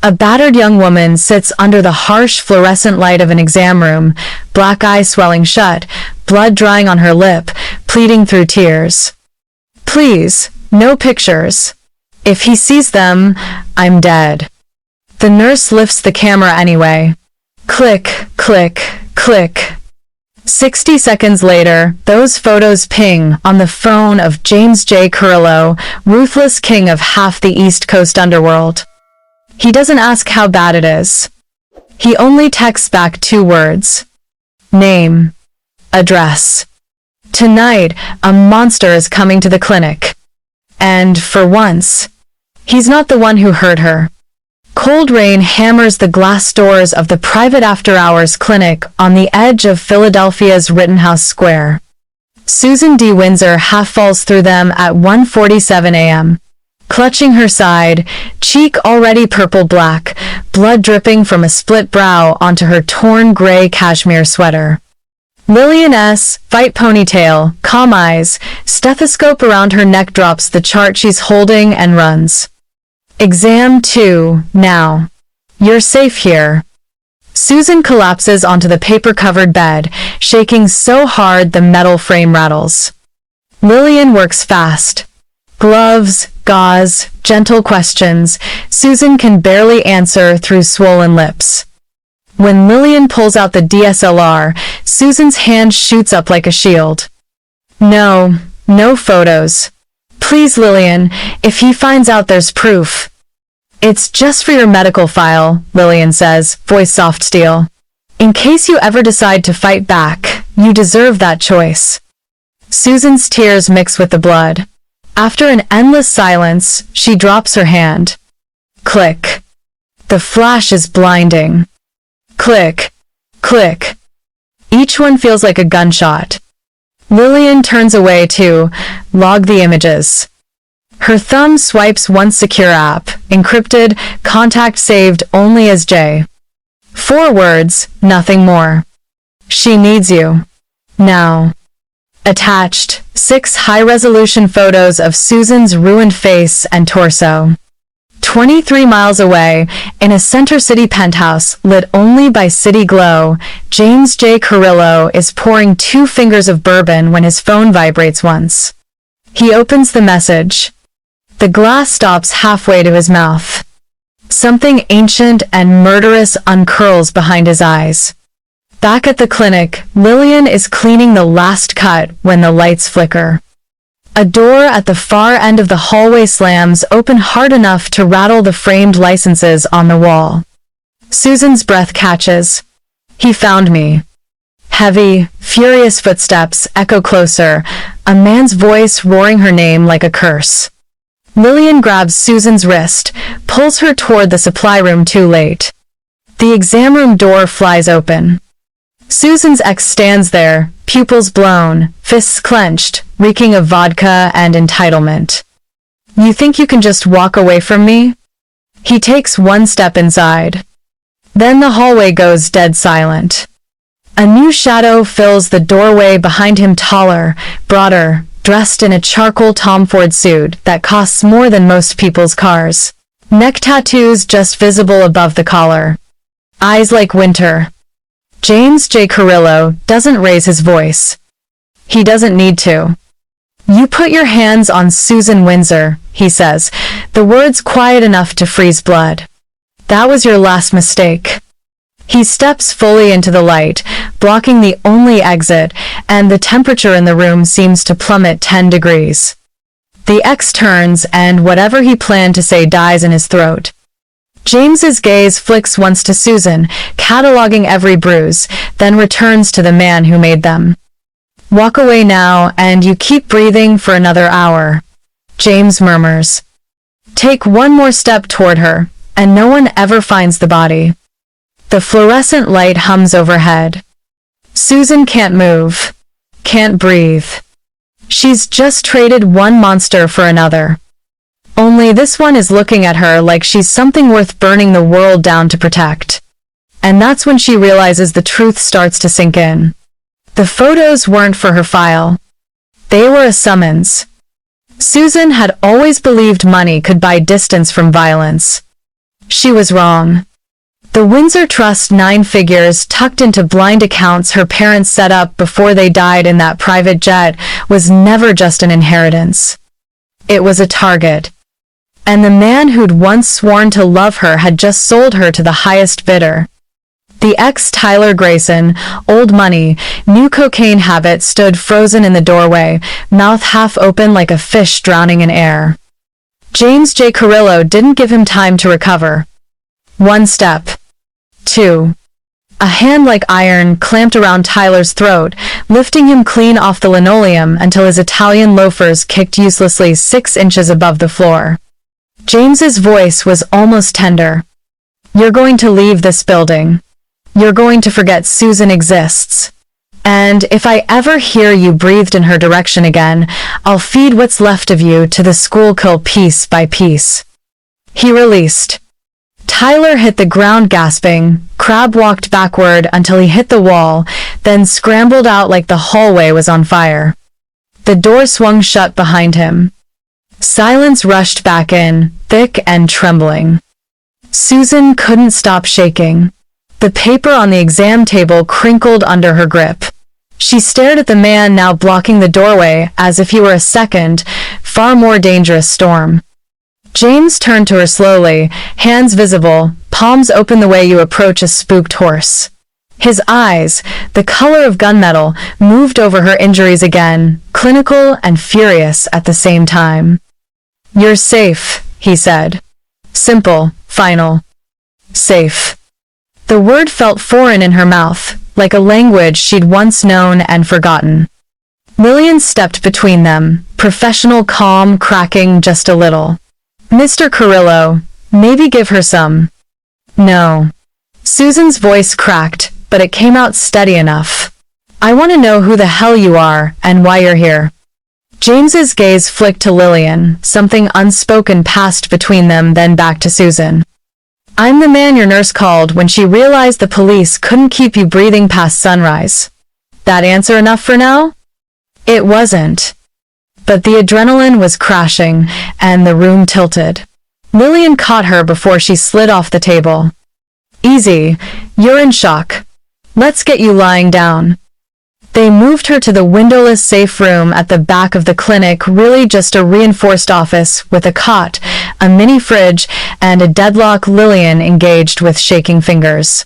A battered young woman sits under the harsh fluorescent light of an exam room, black eyes swelling shut, blood drying on her lip, pleading through tears. Please, no pictures. If he sees them, I'm dead. The nurse lifts the camera anyway. Click, click, click. 60 seconds later, those photos ping on the phone of James J. Carrillo, ruthless king of half the East Coast underworld. He doesn't ask how bad it is. He only texts back 2 words. Name. Address. Tonight, a monster is coming to the clinic. And, for once, he's not the one who hurt her. Cold rain hammers the glass doors of the private after-hours clinic on the edge of Philadelphia's Rittenhouse Square. Susan D. Windsor half falls through them at 1:47 a.m. Clutching her side, cheek already purple-black, blood dripping from a split brow onto her torn gray cashmere sweater. Lillian S., white ponytail, calm eyes, stethoscope around her neck drops the chart she's holding and runs. Exam 2, now. You're safe here. Susan collapses onto the paper-covered bed, shaking so hard the metal frame rattles. Lillian works fast. Gloves, gauze, gentle questions, Susan can barely answer through swollen lips. When Lillian pulls out the DSLR, Susan's hand shoots up like a shield. No, no photos. Please, Lillian, if he finds out there's proof. It's just for your medical file, Lillian says, voice soft steel. In case you ever decide to fight back, you deserve that choice. Susan's tears mix with the blood. After an endless silence, she drops her hand. Click. The flash is blinding. Click. Click. Each one feels like a gunshot. Lillian turns away to log the images. Her thumb swipes one secure app, encrypted, contact saved only as J. 4 words, nothing more. She needs you. Now. Attached, 6 high-resolution photos of Susan's ruined face and torso. 23 miles away, in a Center City penthouse lit only by city glow, James J. Carrillo is pouring 2 fingers of bourbon when his phone vibrates once. He opens the message. The glass stops halfway to his mouth. Something ancient and murderous uncurls behind his eyes. Back at the clinic, Lillian is cleaning the last cut when the lights flicker. A door at the far end of the hallway slams open hard enough to rattle the framed licenses on the wall. Susan's breath catches. He found me. Heavy, furious footsteps echo closer, a man's voice roaring her name like a curse. Lillian grabs Susan's wrist, pulls her toward the supply room too late. The exam room door flies open. Susan's ex stands there, pupils blown, fists clenched, reeking of vodka and entitlement. You think you can just walk away from me? He takes 1 step inside. Then the hallway goes dead silent. A new shadow fills the doorway behind him, taller, broader, dressed in a charcoal Tom Ford suit that costs more than most people's cars. Neck tattoos just visible above the collar. Eyes like winter. James J. Carrillo doesn't raise his voice. He doesn't need to. You put your hands on Susan Windsor, he says, the words quiet enough to freeze blood. That was your last mistake. He steps fully into the light, blocking the only exit, and the temperature in the room seems to plummet 10 degrees. The ex turns, and whatever he planned to say dies in his throat. James's gaze flicks once to Susan, cataloging every bruise, then returns to the man who made them. Walk away now, and you keep breathing for another hour. James murmurs. Take 1 more step toward her, and no one ever finds the body. The fluorescent light hums overhead. Susan can't move. Can't breathe. She's just traded one monster for another. Only this one is looking at her like she's something worth burning the world down to protect. And that's when she realizes the truth starts to sink in. The photos weren't for her file. They were a summons. Susan had always believed money could buy distance from violence. She was wrong. The Windsor Trust 9 figures tucked into blind accounts her parents set up before they died in that private jet was never just an inheritance. It was a target. And the man who'd once sworn to love her had just sold her to the highest bidder. The ex-Tyler Grayson, old money, new cocaine habit stood frozen in the doorway, mouth half open like a fish drowning in air. James J. Carrillo didn't give him time to recover. 1 step. 2. A hand like iron clamped around Tyler's throat, lifting him clean off the linoleum until his Italian loafers kicked uselessly 6 inches above the floor. James's voice was almost tender. You're going to leave this building. You're going to forget Susan exists. And if I ever hear you breathed in her direction again, I'll feed what's left of you to the Schuylkill piece by piece. He released. Tyler hit the ground gasping. Crab walked backward until he hit the wall, then scrambled out like the hallway was on fire. The door swung shut behind him. Silence rushed back in, thick and trembling. Susan couldn't stop shaking. The paper on the exam table crinkled under her grip. She stared at the man now blocking the doorway as if he were a second, far more dangerous storm. James turned to her slowly, hands visible, palms open the way you approach a spooked horse. His eyes, the color of gunmetal, moved over her injuries again, clinical and furious at the same time. You're safe, he said. Simple, final. Safe. The word felt foreign in her mouth, like a language she'd once known and forgotten. Lillian stepped between them, professional calm cracking just a little. Mr. Carrillo, maybe give her some. No. Susan's voice cracked, but it came out steady enough. I want to know who the hell you are and why you're here. James's gaze flicked to Lillian, something unspoken passed between them, then back to Susan. I'm the man your nurse called when she realized the police couldn't keep you breathing past sunrise. That answer enough for now? It wasn't. But the adrenaline was crashing, and the room tilted. Lillian caught her before she slid off the table. Easy, you're in shock. Let's get you lying down. They moved her to the windowless safe room at the back of the clinic, really just a reinforced office with a cot, a mini fridge, and a deadlock Lillian engaged with shaking fingers.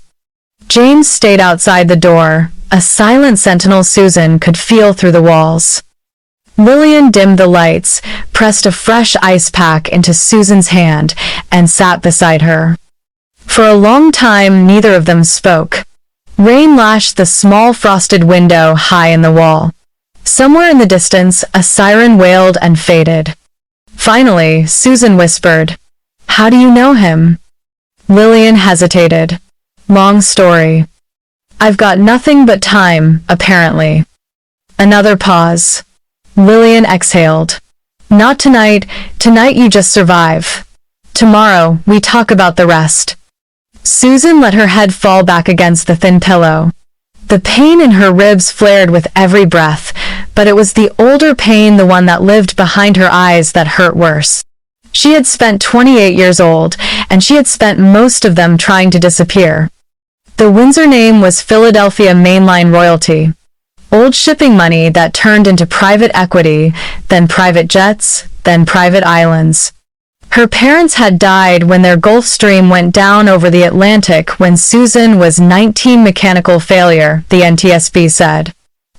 James stayed outside the door, a silent sentinel Susan could feel through the walls. Lillian dimmed the lights, pressed a fresh ice pack into Susan's hand, and sat beside her. For a long time neither of them spoke. Rain lashed the small frosted window high in the wall. Somewhere in the distance, a siren wailed and faded. Finally, Susan whispered, How do you know him? Lillian hesitated. Long story. I've got nothing but time, apparently. Another pause. Lillian exhaled. Not tonight. Tonight you just survive. Tomorrow, we talk about the rest. Susan let her head fall back against the thin pillow. The pain in her ribs flared with every breath, but it was the older pain, the one that lived behind her eyes, that hurt worse. She had spent 28 years old, and she had spent most of them trying to disappear. The Windsor name was Philadelphia mainline royalty. Old shipping money that turned into private equity, then private jets, then private islands. Her parents had died when their Gulfstream went down over the Atlantic when Susan was 19. Mechanical failure, the NTSB said.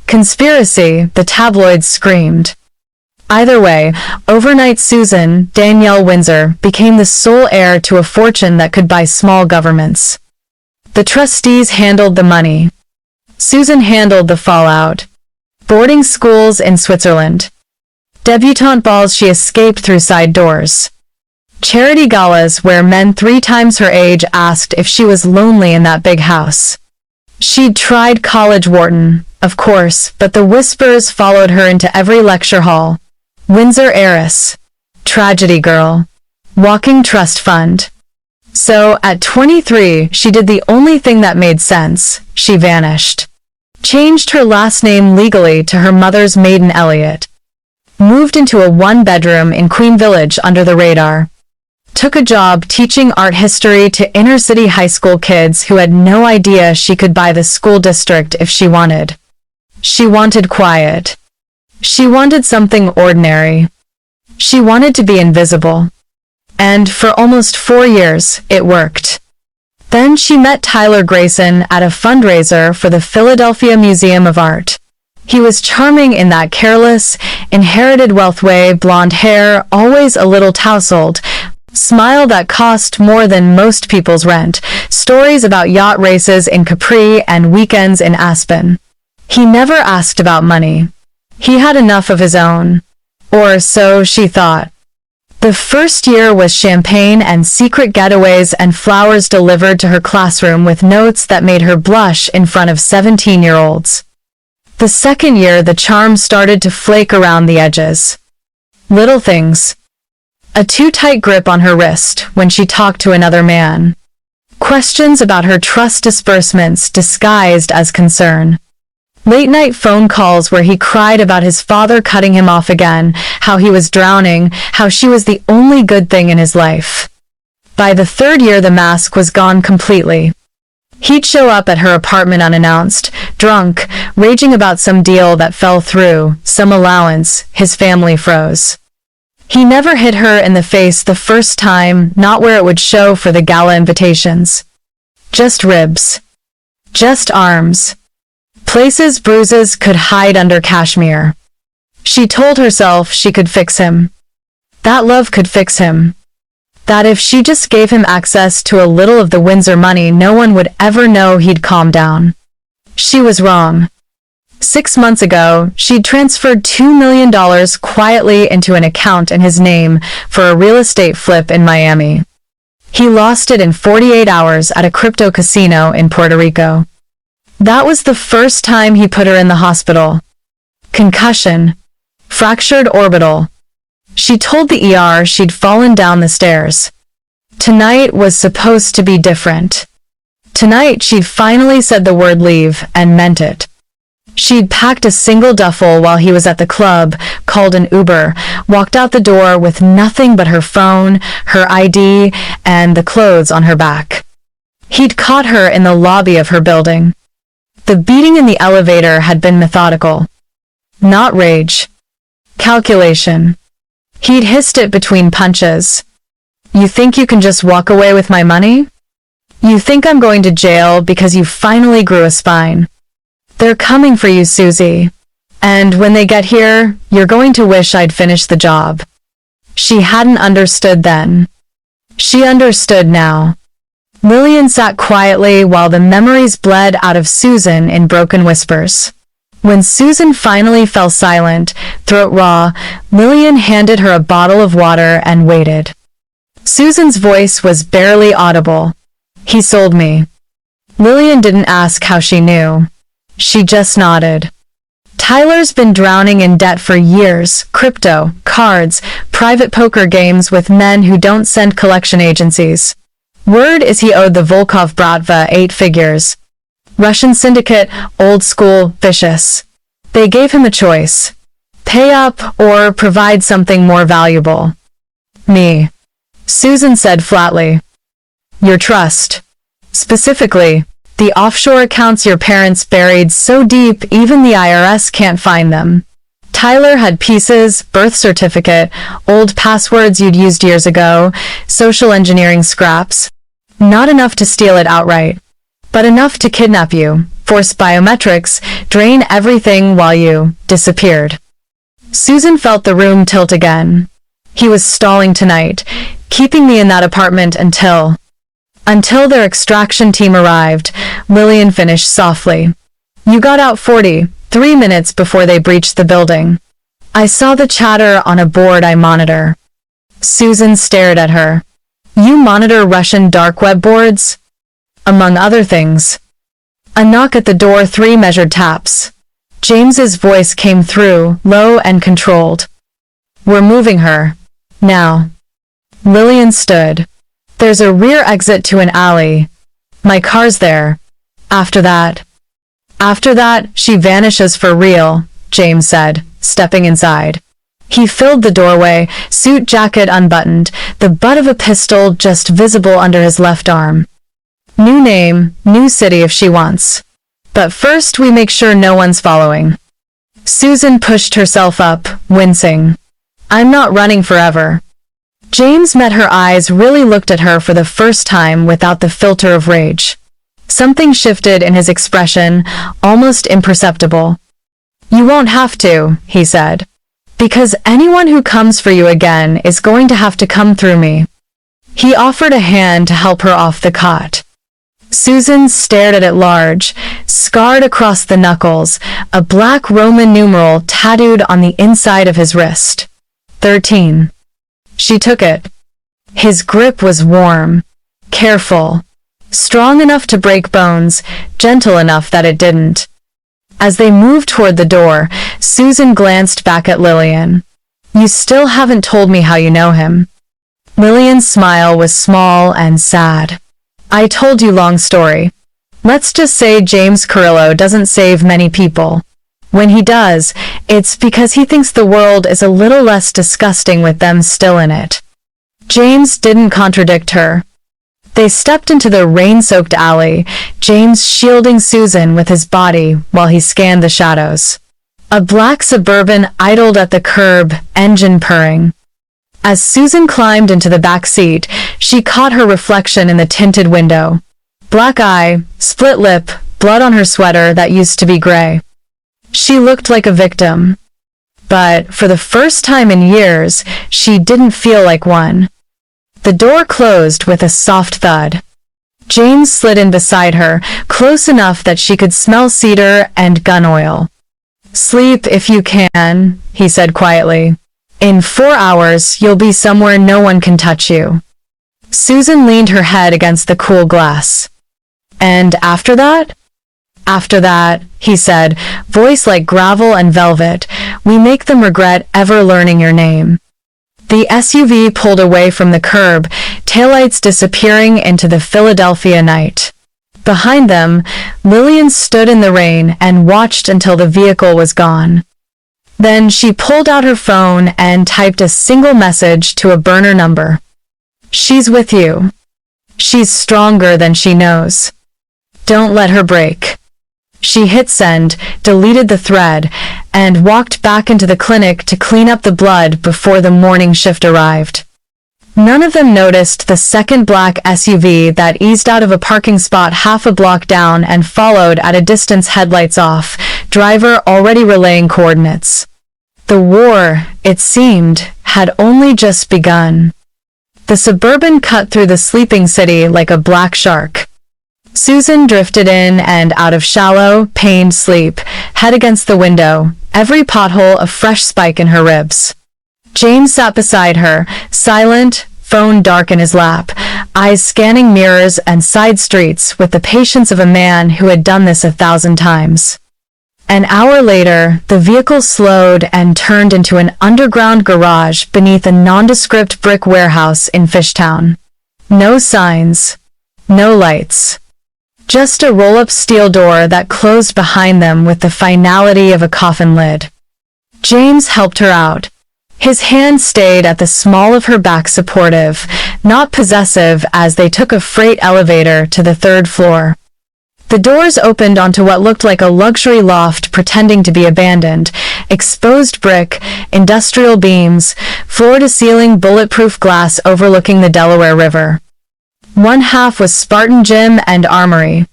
Conspiracy, the tabloids screamed. Either way, overnight Susan, Danielle Windsor, became the sole heir to a fortune that could buy small governments. The trustees handled the money. Susan handled the fallout. Boarding schools in Switzerland. Debutante balls she escaped through side doors. Charity galas where men 3 times her age asked if she was lonely in that big house. She'd tried College Wharton, of course, but the whispers followed her into every lecture hall. Windsor heiress. Tragedy girl. Walking trust fund. So, at 23, she did the only thing that made sense. She vanished. Changed her last name legally to her mother's maiden Elliott. Moved into a 1-bedroom in Queen Village under the radar. Took a job teaching art history to inner-city high school kids who had no idea she could buy the school district if she wanted. She wanted quiet. She wanted something ordinary. She wanted to be invisible. And for almost 4 years, it worked. Then she met Tyler Grayson at a fundraiser for the Philadelphia Museum of Art. He was charming in that careless, inherited wealth way, blonde hair, always a little tousled, smile that cost more than most people's rent, stories about yacht races in Capri and weekends in Aspen. He never asked about money. He had enough of his own. Or so she thought. The first year was champagne and secret getaways and flowers delivered to her classroom with notes that made her blush in front of 17-year-olds. The second year, the charm started to flake around the edges. Little things. A too tight grip on her wrist when she talked to another man. Questions about her trust disbursements disguised as concern. Late-night phone calls where he cried about his father cutting him off again, how he was drowning, how she was the only good thing in his life. By the third year, the mask was gone completely. He'd show up at her apartment unannounced, drunk, raging about some deal that fell through, some allowance his family froze. He never hit her in the face the first time, not where it would show for the gala invitations. Just ribs. Just arms. Places bruises could hide under cashmere. She told herself she could fix him. That love could fix him. That if she just gave him access to a little of the Windsor money, no one would ever know he'd calm down. She was wrong. 6 months ago, she'd transferred $2 million quietly into an account in his name for a real estate flip in Miami. He lost it in 48 hours at a crypto casino in Puerto Rico. That was the first time he put her in the hospital. Concussion. Fractured orbital. She told the ER she'd fallen down the stairs. Tonight was supposed to be different. Tonight she'd finally said the word leave and meant it. She'd packed a single duffel while he was at the club, called an Uber, walked out the door with nothing but her phone, her ID, and the clothes on her back. He'd caught her in the lobby of her building. The beating in the elevator had been methodical. Not rage. Calculation. He'd hissed it between punches. You think you can just walk away with my money? You think I'm going to jail because you finally grew a spine? They're coming for you, Susie. And when they get here, you're going to wish I'd finished the job. She hadn't understood then. She understood now. Lillian sat quietly while the memories bled out of Susan in broken whispers. When Susan finally fell silent, throat raw, Lillian handed her a bottle of water and waited. Susan's voice was barely audible. He sold me. Lillian didn't ask how she knew. She just nodded. Tyler's been drowning in debt for years, crypto, cards, private poker games with men who don't send collection agencies. Word is he owed the Volkov Bratva 8 figures. Russian syndicate, old school, vicious. They gave him a choice. Pay up or provide something more valuable. Me. Susan said flatly. Your trust. Specifically, the offshore accounts your parents buried so deep even the IRS can't find them. Tyler had pieces, birth certificate, old passwords you'd used years ago, social engineering scraps. Not enough to steal it outright, but enough to kidnap you, force biometrics, drain everything while you disappeared. Susan felt the room tilt again. He was stalling tonight, keeping me in that apartment until their extraction team arrived. Lillian finished softly. You got out 43 minutes before they breached the building. I saw the chatter on a board I monitor. Susan stared at her. You monitor Russian dark web boards? Among other things. A knock at the door, 3 measured taps. James's voice came through, low and controlled. We're moving her. Now. Lillian stood. There's a rear exit to an alley. My car's there. After that, she vanishes for real, James said, stepping inside. He filled the doorway, suit jacket unbuttoned, the butt of a pistol just visible under his left arm. New name, new city if she wants. But first we make sure no one's following. Susan pushed herself up, wincing. I'm not running forever. James met her eyes, really looked at her for the first time without the filter of rage. Something shifted in his expression, almost imperceptible. You won't have to, he said. Because anyone who comes for you again is going to have to come through me. He offered a hand to help her off the cot. Susan stared at it large, scarred across the knuckles, a black Roman numeral tattooed on the inside of his wrist. 13. She took it. His grip was warm, careful, strong enough to break bones, gentle enough that it didn't. As they moved toward the door, Susan glanced back at Lillian. You still haven't told me how you know him. Lillian's smile was small and sad. I told you long story. Let's just say James Carrillo doesn't save many people. When he does, it's because he thinks the world is a little less disgusting with them still in it. James didn't contradict her. They stepped into the rain-soaked alley, James shielding Susan with his body while he scanned the shadows. A black Suburban idled at the curb, engine purring. As Susan climbed into the back seat, she caught her reflection in the tinted window. Black eye, split lip, blood on her sweater that used to be gray. She looked like a victim. But for the first time in years, she didn't feel like one. The door closed with a soft thud. James slid in beside her, close enough that she could smell cedar and gun oil. Sleep if you can, he said quietly. In 4 hours, you'll be somewhere no one can touch you. Susan leaned her head against the cool glass. And after that? After that, he said, voice like gravel and velvet, we make them regret ever learning your name. The SUV pulled away from the curb, taillights disappearing into the Philadelphia night. Behind them, Lillian stood in the rain and watched until the vehicle was gone. Then she pulled out her phone and typed a single message to a burner number. She's with you. She's stronger than she knows. Don't let her break. She hit send, deleted the thread, and walked back into the clinic to clean up the blood before the morning shift arrived. None of them noticed the second black SUV that eased out of a parking spot half a block down and followed at a distance, headlights off, driver already relaying coordinates. The war, it seemed, had only just begun. The Suburban cut through the sleeping city like a black shark. Susan drifted in and out of shallow, pained sleep, head against the window, every pothole a fresh spike in her ribs. James sat beside her, silent, phone dark in his lap, eyes scanning mirrors and side streets with the patience of a man who had done this 1,000 times. An hour later, the vehicle slowed and turned into an underground garage beneath a nondescript brick warehouse in Fishtown. No signs. No lights. Just a roll-up steel door that closed behind them with the finality of a coffin lid. James helped her out. His hand stayed at the small of her back, supportive, not possessive, as they took a freight elevator to the 3rd floor. The doors opened onto what looked like a luxury loft pretending to be abandoned. Exposed brick, industrial beams, floor-to-ceiling bulletproof glass overlooking the Delaware River. One half was Spartan gym and armory.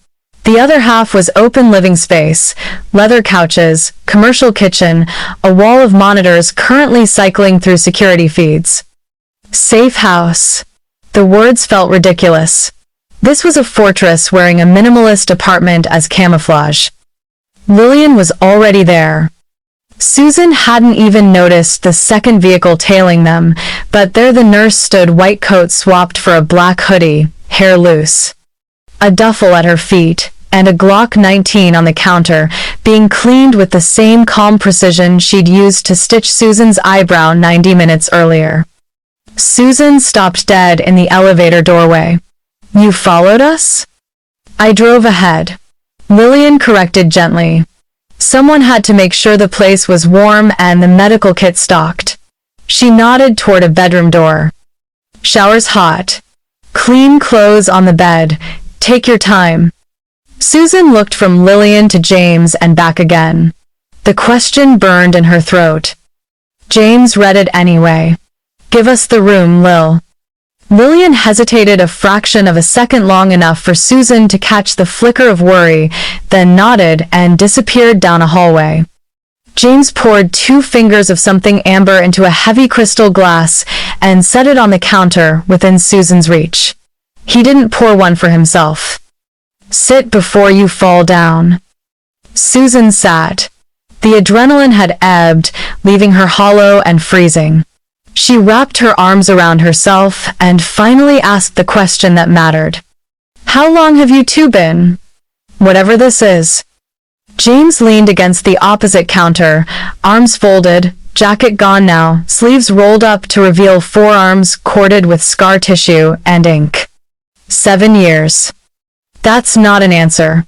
The other half was open living space, leather couches, commercial kitchen, a wall of monitors currently cycling through security feeds. Safe house. The words felt ridiculous. This was a fortress wearing a minimalist apartment as camouflage. Lillian was already there. Susan hadn't even noticed the second vehicle tailing them, but there the nurse stood, white coat swapped for a black hoodie, hair loose. A duffel at her feet, and a Glock 19 on the counter, being cleaned with the same calm precision she'd used to stitch Susan's eyebrow 90 minutes earlier. Susan stopped dead in the elevator doorway. You followed us? I drove ahead. Lillian corrected gently. Someone had to make sure the place was warm and the medical kit stocked. She nodded toward a bedroom door. Shower's hot. Clean clothes on the bed. Take your time. Susan looked from Lillian to James and back again. The question burned in her throat. James read it anyway. Give us the room, Lil. Lillian hesitated a fraction of a second, long enough for Susan to catch the flicker of worry, then nodded and disappeared down a hallway. James poured 2 fingers of something amber into a heavy crystal glass and set it on the counter within Susan's reach. He didn't pour one for himself. Sit before you fall down. Susan sat. The adrenaline had ebbed, leaving her hollow and freezing. She wrapped her arms around herself and finally asked the question that mattered. How long have you two been? Whatever this is. James leaned against the opposite counter, arms folded, jacket gone now, sleeves rolled up to reveal forearms corded with scar tissue and ink. 7 years. That's not an answer.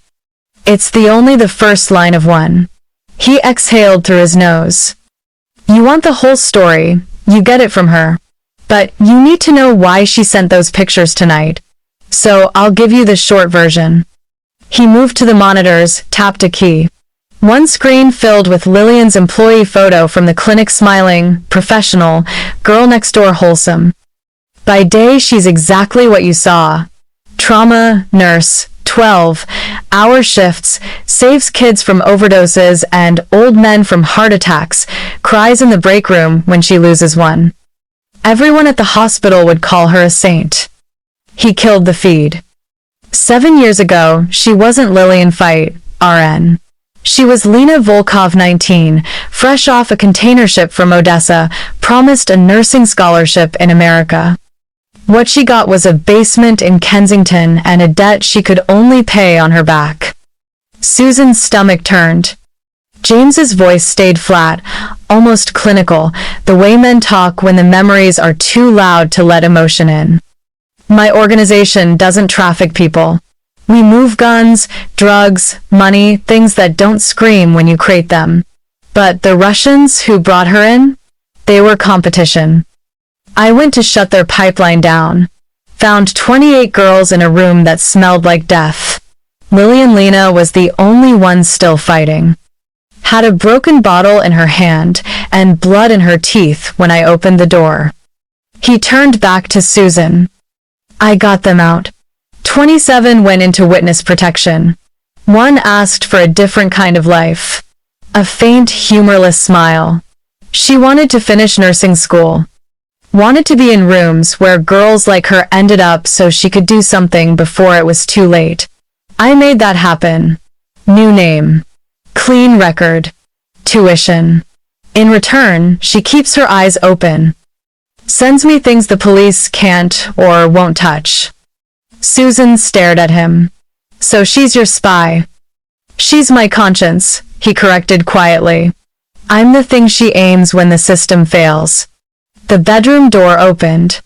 It's only the first line of one. He exhaled through his nose. You want the whole story, you get it from her. But you need to know why she sent those pictures tonight. So I'll give you the short version. He moved to the monitors, tapped a key. One screen filled with Lillian's employee photo from the clinic, smiling, professional, girl next door wholesome. By day she's exactly what you saw. Trauma nurse, 12-hour shifts, saves kids from overdoses and old men from heart attacks, cries in the break room when she loses one. Everyone at the hospital would call her a saint. He killed the feed. 7 years ago, she wasn't Lillian Fight, RN. She was Lena Volkov, 19, fresh off a container ship from Odessa, promised a nursing scholarship in America. What she got was a basement in Kensington and a debt she could only pay on her back. Susan's stomach turned. James's voice stayed flat, almost clinical, the way men talk when the memories are too loud to let emotion in. My organization doesn't traffic people. We move guns, drugs, money, things that don't scream when you crate them. But the Russians who brought her in? They were competition. I went to shut their pipeline down. Found 28 girls in a room that smelled like death. Lillian Lena was the only one still fighting. Had a broken bottle in her hand and blood in her teeth when I opened the door. He turned back to Susan. I got them out. 27 went into witness protection. One asked for a different kind of life. A faint, humorless smile. She wanted to finish nursing school. Wanted to be in rooms where girls like her ended up so she could do something before it was too late. I made that happen. New name. Clean record. Tuition. In return, she keeps her eyes open. Sends me things the police can't or won't touch. Susan stared at him. So she's your spy. She's my conscience, he corrected quietly. I'm the thing she aims when the system fails. The bedroom door opened.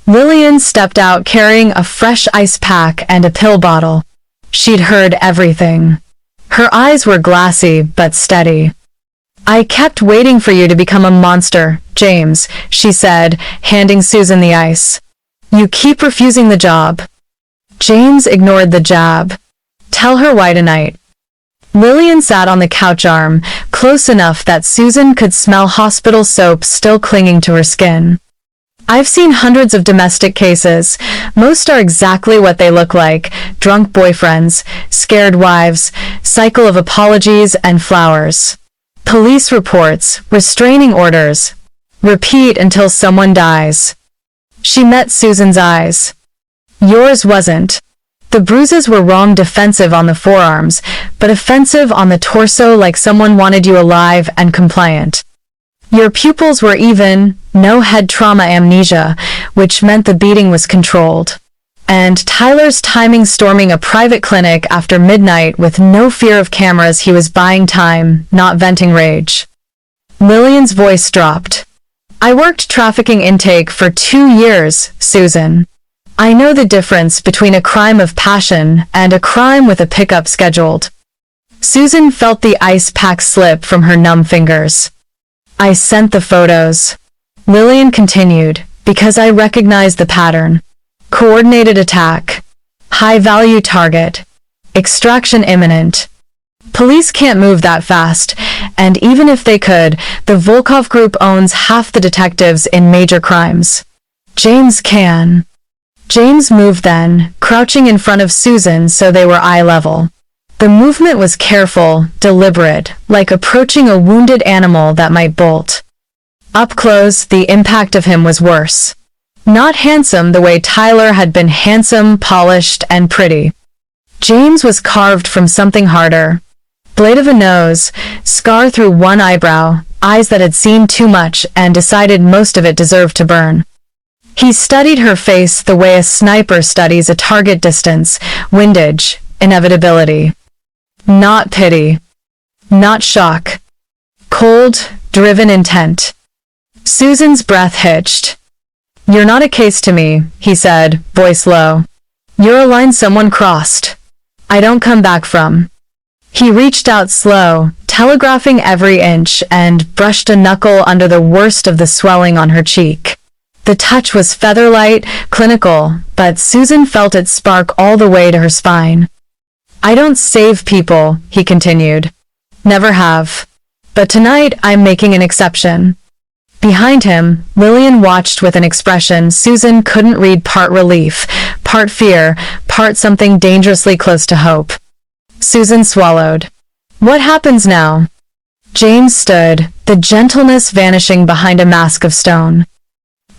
Lillian stepped out carrying a fresh ice pack and a pill bottle. She'd heard everything. Her eyes were glassy but steady. I kept waiting for you to become a monster, James, she said, handing Susan the ice. You keep refusing the job. James ignored the jab. Tell her why tonight. Lillian sat on the couch arm, close enough that Susan could smell hospital soap still clinging to her skin. I've seen hundreds of domestic cases. Most are exactly what they look like. Drunk boyfriends, scared wives, cycle of apologies and flowers. Police reports, restraining orders. Repeat until someone dies. She met Susan's eyes. Yours wasn't. The bruises were wrong, defensive on the forearms, but offensive on the torso, like someone wanted you alive and compliant. Your pupils were even, no head trauma amnesia, which meant the beating was controlled. And Tyler's timing, storming a private clinic after midnight with no fear of cameras. He was buying time, not venting rage. Lillian's voice dropped. I worked trafficking intake for 2 years, Susan. I know the difference between a crime of passion and a crime with a pickup scheduled. Susan felt the ice pack slip from her numb fingers. I sent the photos. Lillian continued, because I recognized the pattern. Coordinated attack. High-value target. Extraction imminent. Police can't move that fast, and even if they could, the Volkov Group owns half the detectives in major crimes. James can. James moved then, crouching in front of Susan so they were eye level. The movement was careful, deliberate, like approaching a wounded animal that might bolt. Up close, the impact of him was worse. Not handsome the way Tyler had been handsome, polished, and pretty. James was carved from something harder. Blade of a nose, scar through one eyebrow, eyes that had seen too much and decided most of it deserved to burn. He studied her face the way a sniper studies a target distance, windage, inevitability. Not pity. Not shock. Cold, driven intent. Susan's breath hitched. You're not a case to me, he said, voice low. You're a line someone crossed. I don't come back from. He reached out slow, telegraphing every inch, and brushed a knuckle under the worst of the swelling on her cheek. The touch was featherlight, clinical, but Susan felt it spark all the way to her spine. I don't save people, he continued. Never have. But tonight I'm making an exception. Behind him, Lillian watched with an expression Susan couldn't read, part relief, part fear, part something dangerously close to hope. Susan swallowed. What happens now? James stood, the gentleness vanishing behind a mask of stone.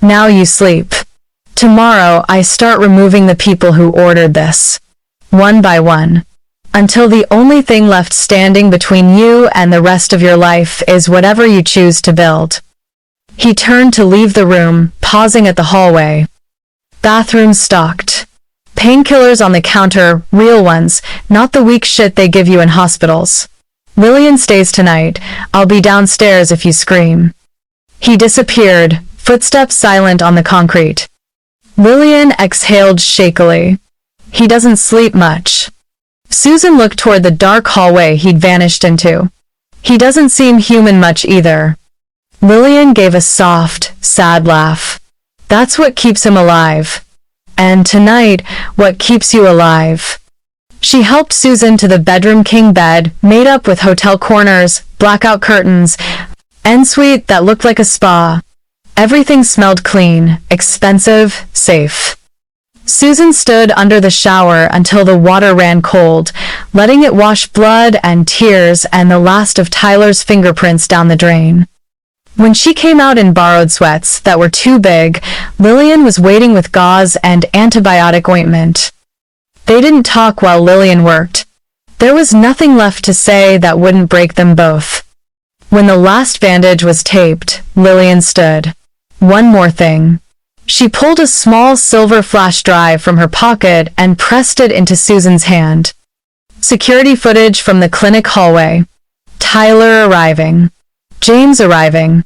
Now you sleep. Tomorrow I start removing the people who ordered this. One by one. Until the only thing left standing between you and the rest of your life is whatever you choose to build. He turned to leave the room, pausing at the hallway. Bathrooms stocked. Painkillers on the counter, real ones, not the weak shit they give you in hospitals. Lillian stays tonight. I'll be downstairs if you scream. He disappeared, footsteps silent on the concrete. Lillian exhaled shakily. He doesn't sleep much. Susan looked toward the dark hallway he'd vanished into. He doesn't seem human much either. Lillian gave a soft, sad laugh. That's what keeps him alive. And tonight, what keeps you alive. She helped Susan to the bedroom king bed, made up with hotel corners, blackout curtains, ensuite that looked like a spa. Everything smelled clean, expensive, safe. Susan stood under the shower until the water ran cold, letting it wash blood and tears and the last of Tyler's fingerprints down the drain. When she came out in borrowed sweats that were too big, Lillian was waiting with gauze and antibiotic ointment. They didn't talk while Lillian worked. There was nothing left to say that wouldn't break them both. When the last bandage was taped, Lillian stood. One more thing. She pulled a small silver flash drive from her pocket and pressed it into Susan's hand. Security footage from the clinic hallway. Tyler arriving. James arriving.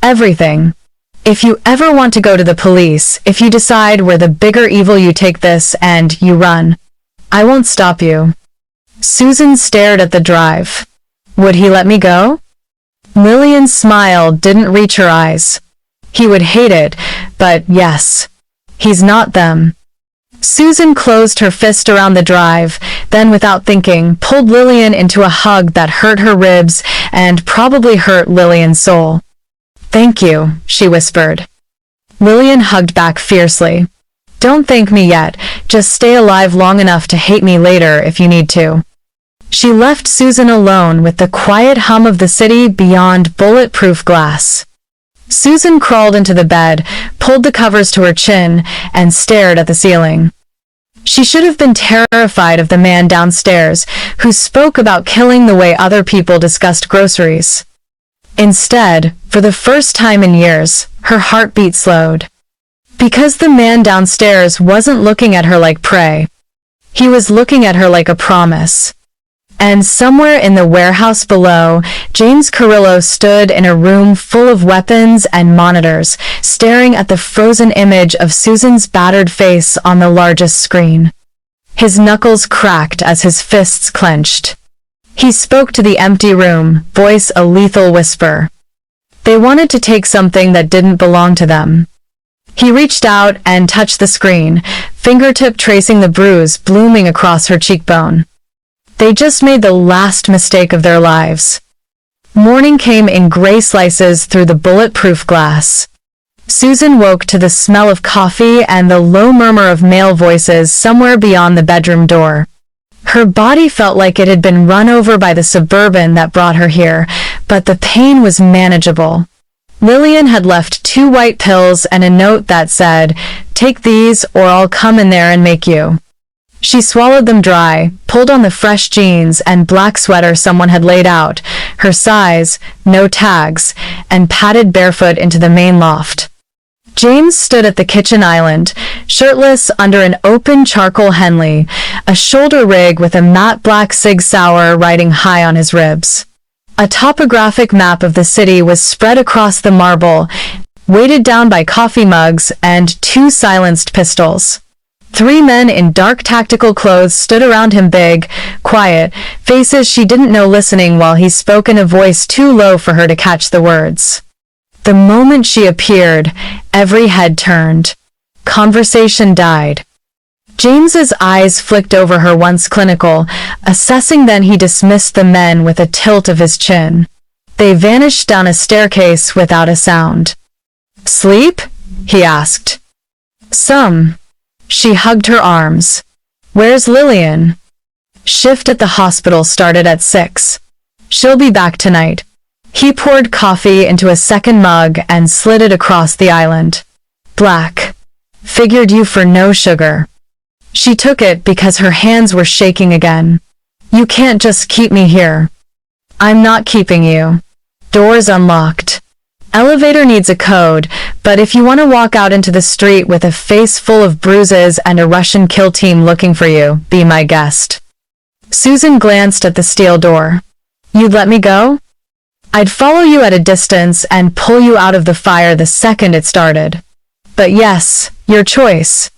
Everything. If you ever want to go to the police, if you decide we're the bigger evil, you take this and you run. I won't stop you. Susan stared at the drive. Would he let me go? Lillian's smile didn't reach her eyes. He would hate it, but yes. He's not them. Susan closed her fist around the drive, then without thinking, pulled Lillian into a hug that hurt her ribs and probably hurt Lillian's soul. Thank you, she whispered. Lillian hugged back fiercely. Don't thank me yet, just stay alive long enough to hate me later if you need to. She left Susan alone with the quiet hum of the city beyond bulletproof glass. Susan crawled into the bed, pulled the covers to her chin, and stared at the ceiling. She should have been terrified of the man downstairs, who spoke about killing the way other people discussed groceries. Instead, for the first time in years, her heartbeat slowed. Because the man downstairs wasn't looking at her like prey. He was looking at her like a promise. And somewhere in the warehouse below, James Carrillo stood in a room full of weapons and monitors, staring at the frozen image of Susan's battered face on the largest screen. His knuckles cracked as his fists clenched. He spoke to the empty room, voice a lethal whisper. They wanted to take something that didn't belong to them. He reached out and touched the screen, fingertip tracing the bruise blooming across her cheekbone. They just made the last mistake of their lives. Morning came in gray slices through the bulletproof glass. Susan woke to the smell of coffee and the low murmur of male voices somewhere beyond the bedroom door. Her body felt like it had been run over by the Suburban that brought her here, but the pain was manageable. Lillian had left 2 white pills and a note that said, "Take these or I'll come in there and make you." She swallowed them dry, pulled on the fresh jeans and black sweater someone had laid out, her size, no tags, and padded barefoot into the main loft. James stood at the kitchen island, shirtless under an open charcoal Henley, a shoulder rig with a matte black Sig Sauer riding high on his ribs. A topographic map of the city was spread across the marble, weighted down by coffee mugs and 2 silenced pistols. 3 men in dark tactical clothes stood around him, big, quiet, faces she didn't know listening while he spoke in a voice too low for her to catch the words. The moment she appeared, every head turned. Conversation died. James's eyes flicked over her once clinical, assessing, then he dismissed the men with a tilt of his chin. They vanished down a staircase without a sound. "Sleep?" he asked. "Some." She hugged her arms. "Where's Lillian?" "Shift at the hospital started at 6. She'll be back tonight." He poured coffee into a second mug and slid it across the island. "Black. Figured you for no sugar." She took it because her hands were shaking again. "You can't just keep me here." "I'm not keeping you." Doors unlocked. "Elevator needs a code, but if you want to walk out into the street with a face full of bruises and a Russian kill team looking for you, be my guest." Susan glanced at the steel door. "You'd let me go?" "I'd follow you at a distance and pull you out of the fire the second it started. But yes, your choice."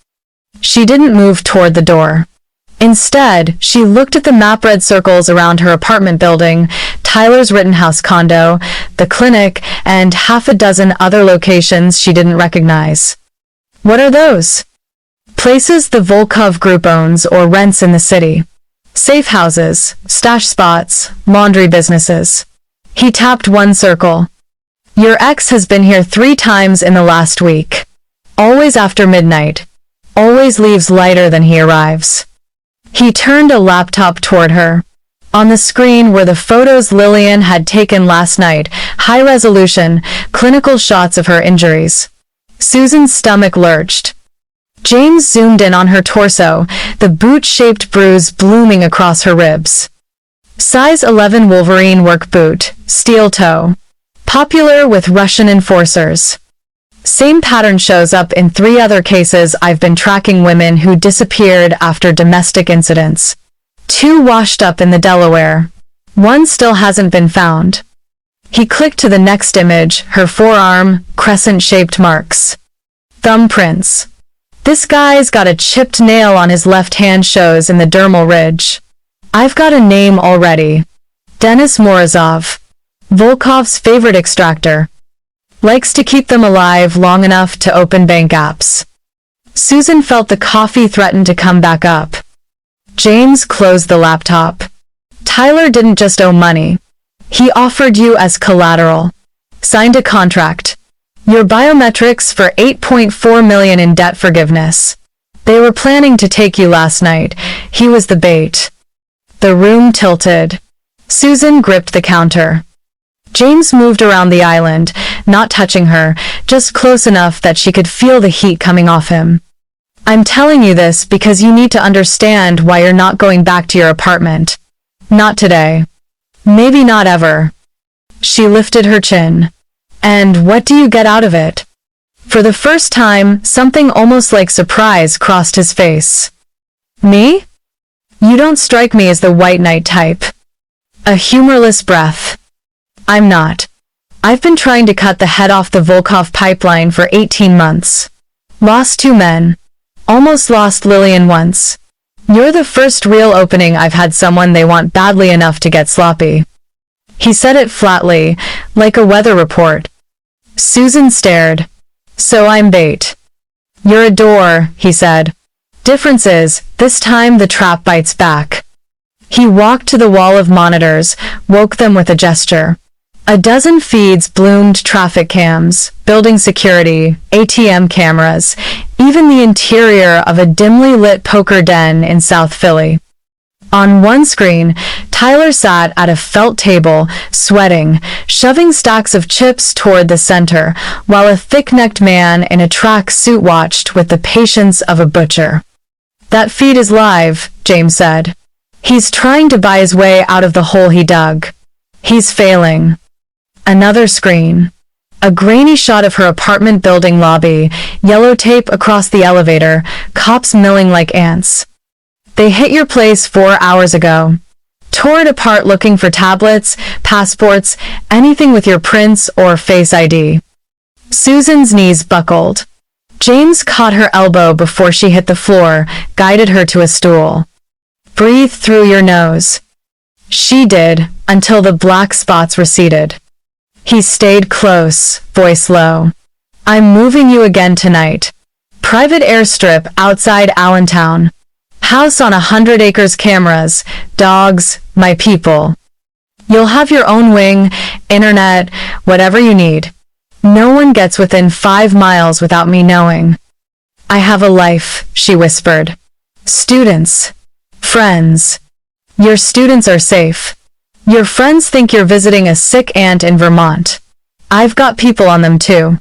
She didn't move toward the door. Instead, she looked at the map red circles around her apartment building, Tyler's Rittenhouse condo, the clinic, and half a dozen other locations she didn't recognize. "What are those?" "Places the Volkov Group owns or rents in the city. Safe houses, stash spots, laundry businesses." He tapped one circle. "Your ex has been here 3 times in the last week. Always after midnight. Always leaves lighter than he arrives." He turned a laptop toward her. On the screen were the photos Lillian had taken last night, high-resolution, clinical shots of her injuries. Susan's stomach lurched. James zoomed in on her torso, the boot-shaped bruise blooming across her ribs. Size 11 Wolverine work boot, steel toe. Popular with Russian enforcers. Same pattern shows up in 3 other cases I've been tracking, women who disappeared after domestic incidents. 2 washed up in the Delaware. 1 still hasn't been found. He clicked to the next image, her forearm, crescent-shaped marks. Thumbprints. This guy's got a chipped nail on his left hand, shows in the dermal ridge. I've got a name already. Denis Morozov. Volkov's favorite extractor. Likes to keep them alive long enough to open bank apps. Susan felt the coffee threaten to come back up. James closed the laptop. Tyler didn't just owe money. He offered you as collateral. Signed a contract. Your biometrics for $8.4 million in debt forgiveness. They were planning to take you last night. He was the bait. The room tilted. Susan gripped the counter. James moved around the island, not touching her, just close enough that she could feel the heat coming off him. I'm telling you this because you need to understand why you're not going back to your apartment. Not today. Maybe not ever. She lifted her chin. And what do you get out of it? For the first time, something almost like surprise crossed his face. Me? You don't strike me as the white knight type. A humorless breath. I'm not. I've been trying to cut the head off the Volkov pipeline for 18 months. Lost 2 men. Almost lost Lillian once. You're the first real opening I've had someone they want badly enough to get sloppy. He said it flatly, like a weather report. Susan stared. So I'm bait. You're a door, he said. Difference is, this time the trap bites back. He walked to the wall of monitors, woke them with a gesture. A dozen feeds bloomed: traffic cams, building security, ATM cameras, even the interior of a dimly lit poker den in South Philly. On one screen, Tyler sat at a felt table, sweating, shoving stacks of chips toward the center, while a thick-necked man in a track suit watched with the patience of a butcher. That feed is live, James said. He's trying to buy his way out of the hole he dug. He's failing. Another screen. A grainy shot of her apartment building lobby, yellow tape across the elevator, cops milling like ants. They hit your place 4 hours ago. Tore it apart looking for tablets, passports, anything with your prints or Face ID. Susan's knees buckled. James caught her elbow before she hit the floor, guided her to a stool. Breathe through your nose. She did, until the black spots receded. He stayed close, voice low. I'm moving you again tonight. Private airstrip outside Allentown. House on 100 acres, cameras, dogs, my people. You'll have your own wing, internet, whatever you need. No one gets within 5 miles without me knowing. I have a life, she whispered. Students. Friends. Your students are safe. Your friends think you're visiting a sick aunt in Vermont. I've got people on them too.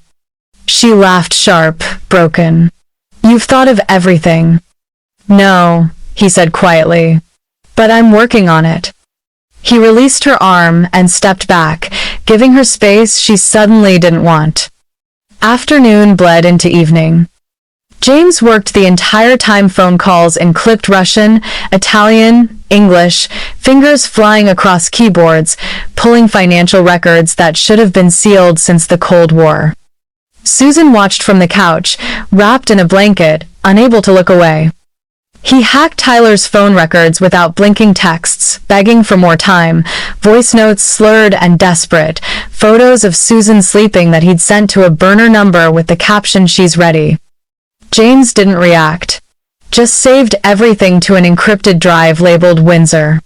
She laughed sharp, broken. You've thought of everything. No, he said quietly. But I'm working on it. He released her arm and stepped back, giving her space she suddenly didn't want. Afternoon bled into evening. James worked the entire time, phone calls in clipped Russian, Italian, English, fingers flying across keyboards, pulling financial records that should have been sealed since the Cold War. Susan watched from the couch, wrapped in a blanket, unable to look away. He hacked Tyler's phone records without blinking, texts, begging for more time, voice notes slurred and desperate, photos of Susan sleeping that he'd sent to a burner number with the caption, "She's ready." James didn't react. Just saved everything to an encrypted drive labeled Windsor.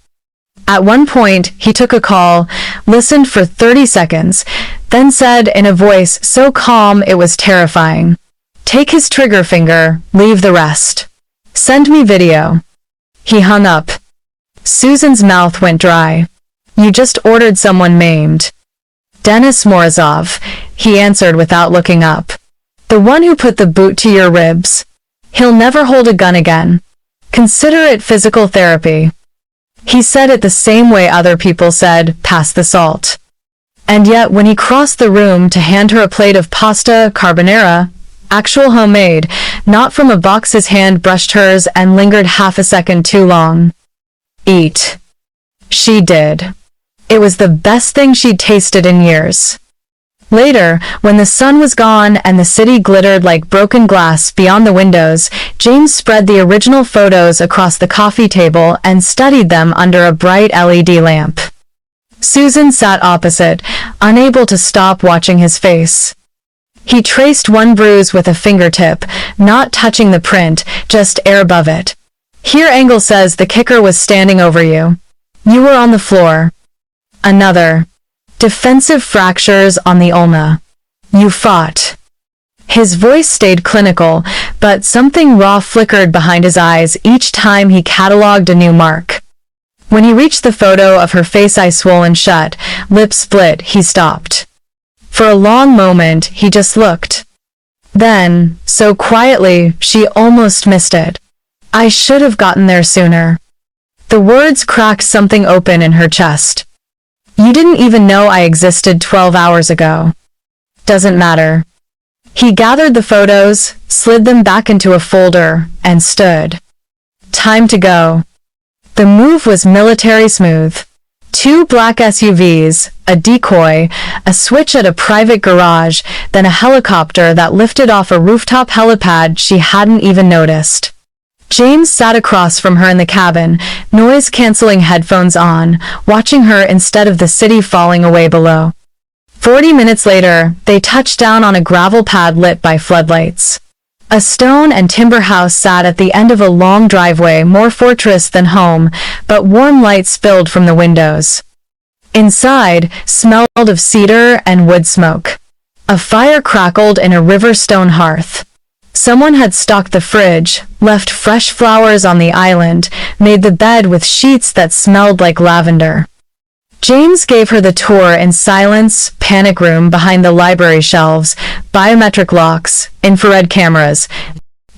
At one point, he took a call, listened for 30 seconds, then said in a voice so calm it was terrifying, "Take his trigger finger, leave the rest. Send me video." He hung up. Susan's mouth went dry. "You just ordered someone maimed." "Denis Morozov," he answered without looking up. "The one who put the boot to your ribs. He'll never hold a gun again. Consider it physical therapy." He said it the same way other people said, "Pass the salt." And yet when he crossed the room to hand her a plate of pasta carbonara, actual homemade, not from a box, his hand brushed hers and lingered half a second too long. "Eat." She did. It was the best thing she'd tasted in years. Later, when the sun was gone and the city glittered like broken glass beyond the windows, James spread the original photos across the coffee table and studied them under a bright LED lamp. Susan sat opposite, unable to stop watching his face. He traced one bruise with a fingertip, not touching the print, just air above it. "Here angle says the kicker was standing over you. You were on the floor." Another. "Defensive fractures on the ulna. You fought." His voice stayed clinical, but something raw flickered behind his eyes each time he catalogued a new mark. When he reached the photo of her face, eye swollen shut, lips split, he stopped. For a long moment, he just looked. Then, so quietly, she almost missed it. "I should have gotten there sooner." The words cracked something open in her chest. "You didn't even know I existed 12 hours ago." "Doesn't matter." He gathered the photos, slid them back into a folder, and stood. Time to go. The move was military smooth. 2 black SUVs, a decoy, a switch at a private garage, then a helicopter that lifted off a rooftop helipad she hadn't even noticed. James sat across from her in the cabin, noise-canceling headphones on, watching her instead of the city falling away below. 40 minutes later, they touched down on a gravel pad lit by floodlights. A stone and timber house sat at the end of a long driveway, more fortress than home, but warm light spilled from the windows. Inside, smelled of cedar and wood smoke. A fire crackled in a river stone hearth. Someone had stocked the fridge, left fresh flowers on the island, made the bed with sheets that smelled like lavender. James gave her the tour in silence, panic room behind the library shelves, biometric locks, infrared cameras.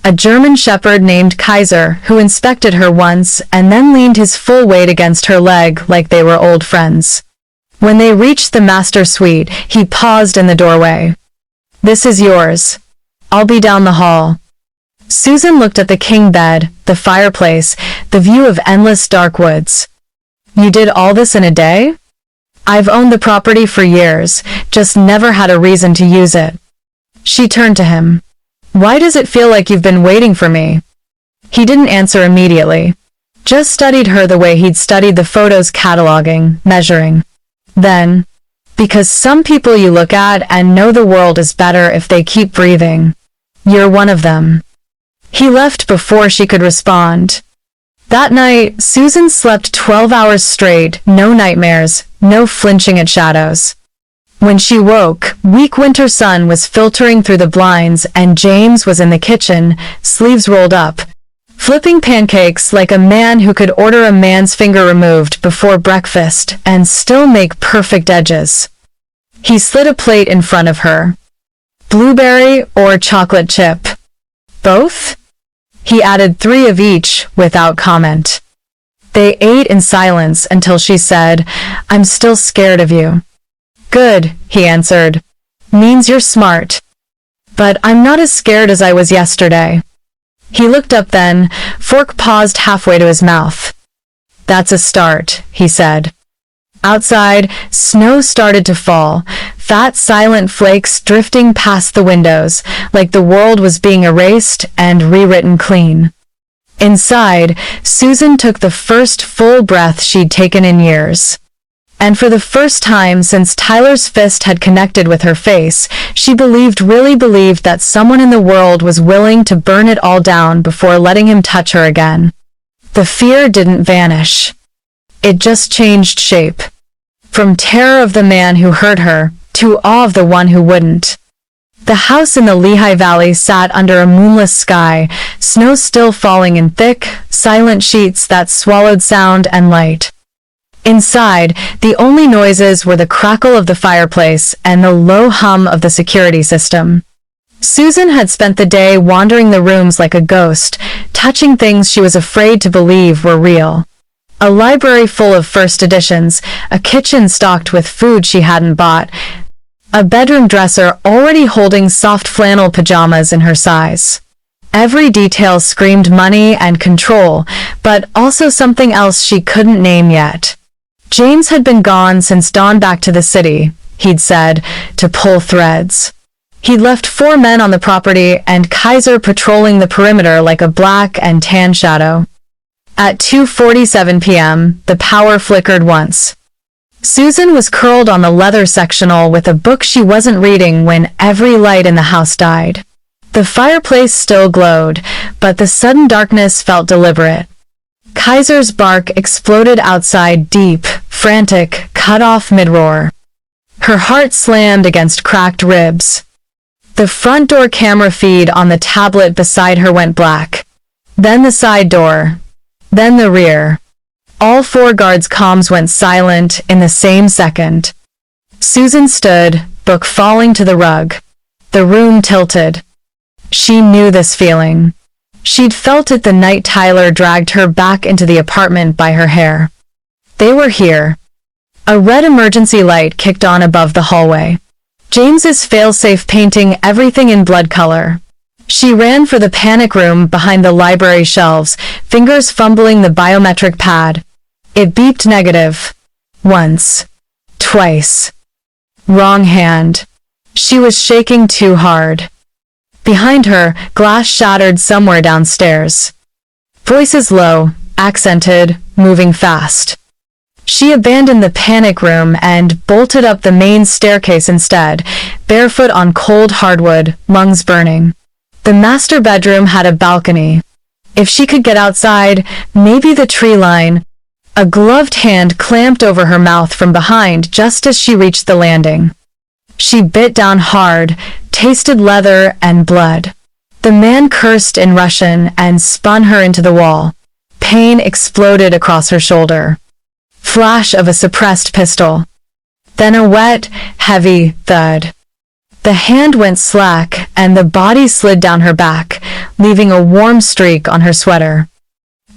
A German shepherd named Kaiser, who inspected her once and then leaned his full weight against her leg like they were old friends. When they reached the master suite, he paused in the doorway. "This is yours. I'll be down the hall." Susan looked at the king bed, the fireplace, the view of endless dark woods. "You did all this in a day?" "I've owned the property for years, just never had a reason to use it." She turned to him. "Why does it feel like you've been waiting for me?" He didn't answer immediately. Just studied her the way he'd studied the photos, cataloging, measuring. Then, "Because some people you look at and know the world is better if they keep breathing. You're one of them." He left before she could respond. That night, Susan slept 12 hours straight, no nightmares, no flinching at shadows. When she woke, weak winter sun was filtering through the blinds and James was in the kitchen, sleeves rolled up, flipping pancakes like a man who could order a man's finger removed before breakfast and still make perfect edges. He slid a plate in front of her. "Blueberry or chocolate chip?" "Both?" He added 3 of each, without comment. They ate in silence until she said, "I'm still scared of you." "Good," he answered. "Means you're smart." "But I'm not as scared as I was yesterday." He looked up then, fork paused halfway to his mouth. "That's a start," he said. Outside, snow started to fall, fat silent flakes drifting past the windows, like the world was being erased and rewritten clean. Inside, Susan took the first full breath she'd taken in years. And for the first time since Tyler's fist had connected with her face, she really believed that someone in the world was willing to burn it all down before letting him touch her again. The fear didn't vanish. It just changed shape. From terror of the man who hurt her, to awe of the one who wouldn't. The house in the Lehigh Valley sat under a moonless sky, snow still falling in thick, silent sheets that swallowed sound and light. Inside, the only noises were the crackle of the fireplace and the low hum of the security system. Susan had spent the day wandering the rooms like a ghost, touching things she was afraid to believe were real. A library full of first editions, a kitchen stocked with food she hadn't bought, a bedroom dresser already holding soft flannel pajamas in her size. Every detail screamed money and control, but also something else she couldn't name yet. James had been gone since dawn back to the city, he'd said, to pull threads. He'd left 4 men on the property and Kaiser patrolling the perimeter like a black and tan shadow. At 2:47 p.m., the power flickered once. Susan was curled on the leather sectional with a book she wasn't reading when every light in the house died. The fireplace still glowed, but the sudden darkness felt deliberate. Kaiser's bark exploded outside, deep, frantic, cut off mid-roar. Her heart slammed against cracked ribs. The front door camera feed on the tablet beside her went black. Then the side door. Then the rear. All 4 guards' comms went silent in the same second. Susan stood, book falling to the rug. The room tilted. She knew this feeling. She'd felt it the night Tyler dragged her back into the apartment by her hair. They were here. A red emergency light kicked on above the hallway. James's failsafe painting everything in blood color. She ran for the panic room behind the library shelves, fingers fumbling the biometric pad. It beeped negative. Once. Twice. Wrong hand. She was shaking too hard. Behind her, glass shattered somewhere downstairs. Voices low, accented, moving fast. She abandoned the panic room and bolted up the main staircase instead, barefoot on cold hardwood, lungs burning. The master bedroom had a balcony. If she could get outside, maybe the tree line. A gloved hand clamped over her mouth from behind just as she reached the landing. She bit down hard, tasted leather and blood. The man cursed in Russian and spun her into the wall. Pain exploded across her shoulder. Flash of a suppressed pistol. Then a wet, heavy thud. The hand went slack and the body slid down her back, leaving a warm streak on her sweater.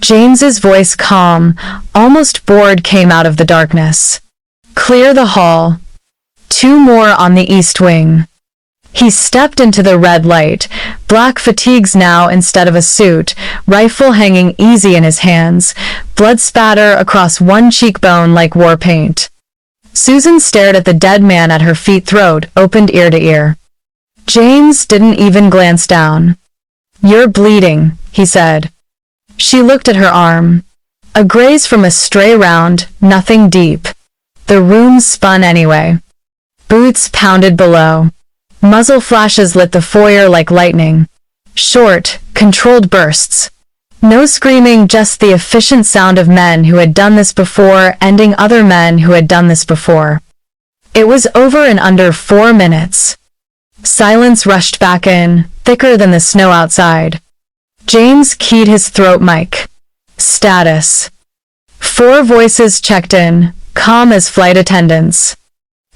James's voice, calm, almost bored, came out of the darkness. Clear the hall. 2 more on the east wing. He stepped into the red light, black fatigues now instead of a suit, rifle hanging easy in his hands, blood spatter across one cheekbone like war paint. Susan stared at the dead man at her feet, throat opened ear to ear. James didn't even glance down. "You're bleeding," he said. She looked at her arm. A graze from a stray round, nothing deep. The room spun anyway. Boots pounded below. Muzzle flashes lit the foyer like lightning. Short, controlled bursts. No screaming, just the efficient sound of men who had done this before ending other men who had done this before. It was over in under 4 minutes. Silence rushed back in, thicker than the snow outside. James keyed his throat mic. Status. 4 voices checked in, calm as flight attendants.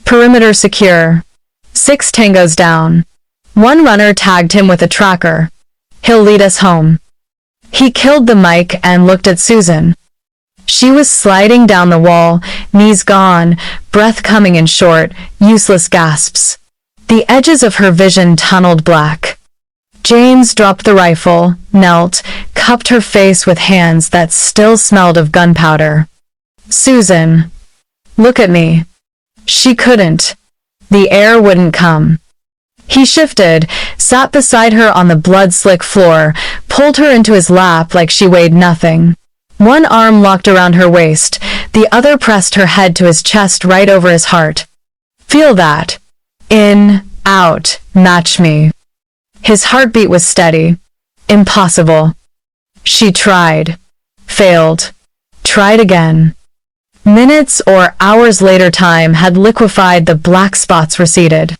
Perimeter secure. 6 tangos down. 1 runner tagged him with a tracker. He'll lead us home. He killed the mic and looked at Susan. She was sliding down the wall, knees gone, breath coming in short, useless gasps. The edges of her vision tunneled black. James dropped the rifle, knelt, cupped her face with hands that still smelled of gunpowder. "Susan, look at me." She couldn't. The air wouldn't come. He shifted, sat beside her on the blood-slick floor, pulled her into his lap like she weighed nothing. One arm locked around her waist, the other pressed her head to his chest right over his heart. "Feel that. In, out, match me." His heartbeat was steady. Impossible. She tried. Failed. Tried again. Minutes or hours later, time had liquefied, the black spots receded.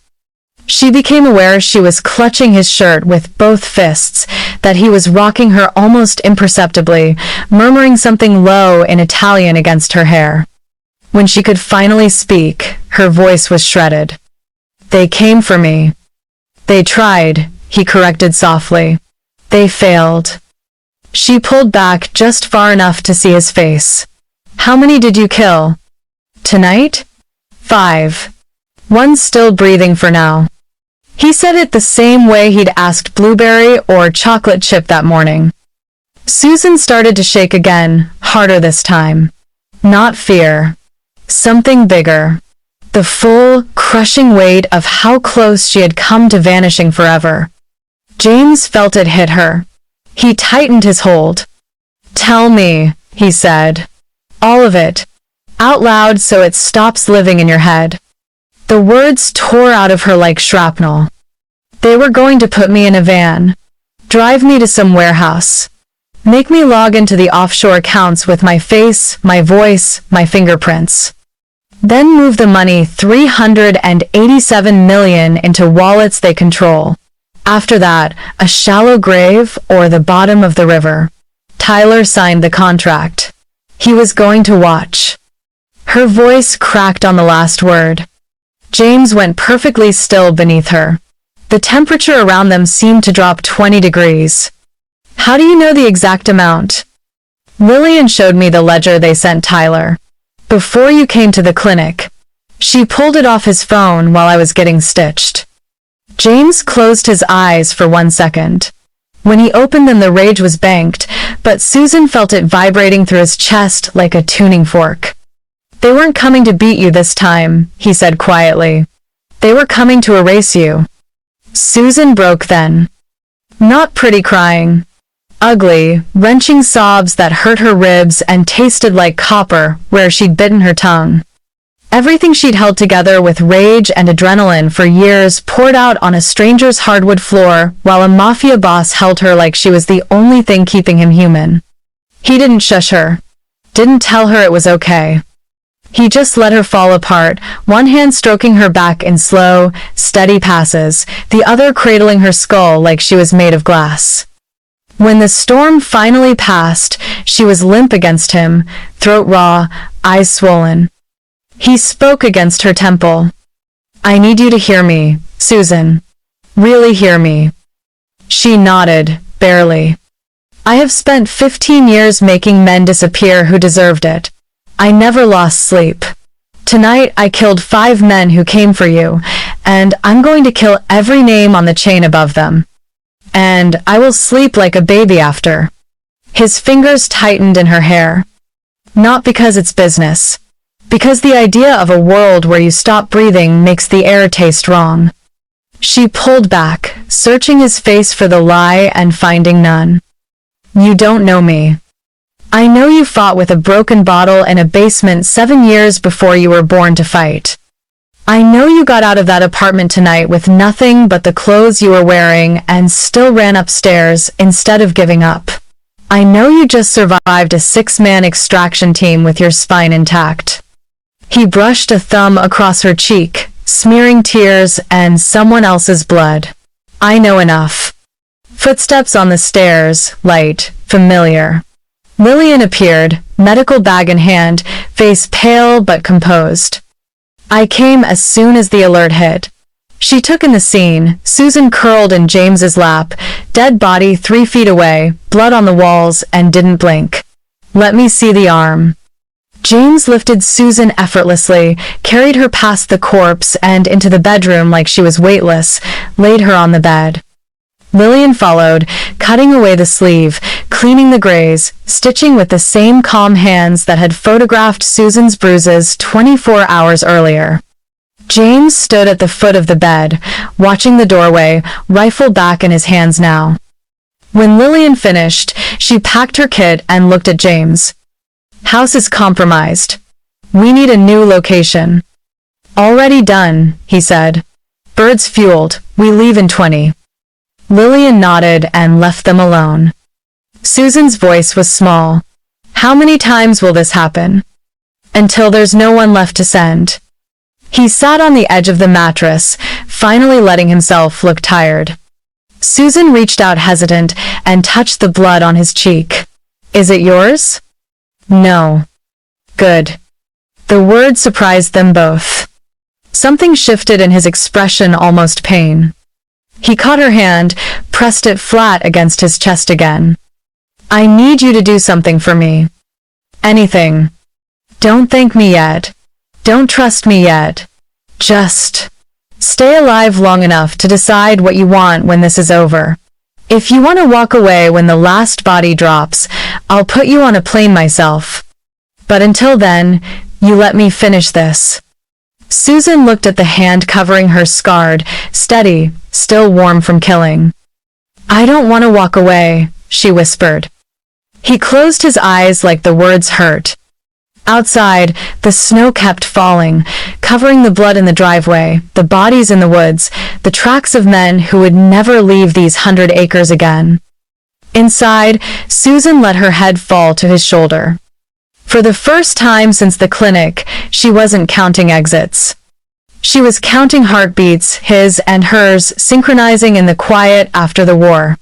She became aware she was clutching his shirt with both fists, that he was rocking her almost imperceptibly, murmuring something low in Italian against her hair. When she could finally speak, her voice was shredded. "They came for me." "They tried," he corrected softly. "They failed." She pulled back just far enough to see his face. "How many did you kill?" "Tonight?" "5. One's still breathing for now." He said it the same way he'd asked blueberry or chocolate chip that morning. Susan started to shake again, harder this time. Not fear. Something bigger. The full, crushing weight of how close she had come to vanishing forever. James felt it hit her. He tightened his hold. "Tell me," he said. "All of it. Out loud so it stops living in your head." The words tore out of her like shrapnel. "They were going to put me in a van. Drive me to some warehouse. Make me log into the offshore accounts with my face, my voice, my fingerprints. Then move the money, $387 million, into wallets they control. After that, a shallow grave or the bottom of the river." Tyler signed the contract. He was going to watch. Her voice cracked on the last word. James went perfectly still beneath her. The temperature around them seemed to drop 20 degrees. "How do you know the exact amount?" "Lillian showed me the ledger they sent Tyler. Before you came to the clinic. She pulled it off his phone while I was getting stitched." James closed his eyes for 1 second. When he opened them, the rage was banked, but Susan felt it vibrating through his chest like a tuning fork. "They weren't coming to beat you this time," he said quietly. "They were coming to erase you." Susan broke then. Not pretty crying. Ugly, wrenching sobs that hurt her ribs and tasted like copper where she'd bitten her tongue. Everything she'd held together with rage and adrenaline for years poured out on a stranger's hardwood floor while a mafia boss held her like she was the only thing keeping him human. He didn't shush her. Didn't tell her it was okay. He just let her fall apart, one hand stroking her back in slow, steady passes, the other cradling her skull like she was made of glass. When the storm finally passed, she was limp against him, throat raw, eyes swollen. He spoke against her temple. "I need you to hear me, Susan. Really hear me." She nodded, barely. "I have spent 15 years making men disappear who deserved it. I never lost sleep. Tonight I killed 5 men who came for you, and I'm going to kill every name on the chain above them. And I will sleep like a baby after." His fingers tightened in her hair. "Not because it's business. Because the idea of a world where you stop breathing makes the air taste wrong." She pulled back, searching his face for the lie and finding none. "You don't know me. I know you fought with a broken bottle in a basement 7 years before you were born to fight. I know you got out of that apartment tonight with nothing but the clothes you were wearing and still ran upstairs instead of giving up. I know you just survived a 6-man extraction team with your spine intact." He brushed a thumb across her cheek, smearing tears and someone else's blood. "I know enough." Footsteps on the stairs, light, familiar. Lillian appeared, medical bag in hand, face pale but composed. "I came as soon as the alert hit." She took in the scene, Susan curled in James's lap, dead body 3 feet away, blood on the walls, and didn't blink. "Let me see the arm." James lifted Susan effortlessly, carried her past the corpse and into the bedroom like she was weightless, laid her on the bed. Lillian followed, cutting away the sleeve, cleaning the graze, stitching with the same calm hands that had photographed Susan's bruises 24 hours earlier. James stood at the foot of the bed, watching the doorway, rifle back in his hands now. When Lillian finished, she packed her kit and looked at James. "House is compromised. We need a new location." "Already done," he said. "Birds fueled. We leave in 20. Lillian nodded and left them alone. Susan's voice was small. "How many times will this happen?" "Until there's no one left to send." He sat on the edge of the mattress, finally letting himself look tired. Susan reached out hesitant and touched the blood on his cheek. "Is it yours?" "No." "Good." The word surprised them both. Something shifted in his expression, almost pain. He caught her hand, pressed it flat against his chest again. "I need you to do something for me. Anything. Don't thank me yet. Don't trust me yet. Just stay alive long enough to decide what you want when this is over. If you want to walk away when the last body drops, I'll put you on a plane myself. But until then, you let me finish this." Susan looked at the hand covering her, scarred, steady, still warm from killing. "I don't want to walk away," she whispered. He closed his eyes like the words hurt. Outside, the snow kept falling, covering the blood in the driveway, the bodies in the woods, the tracks of men who would never leave these 100 acres again. Inside, Susan let her head fall to his shoulder. For the first time since the clinic, she wasn't counting exits. She was counting heartbeats, his and hers, synchronizing in the quiet after the war.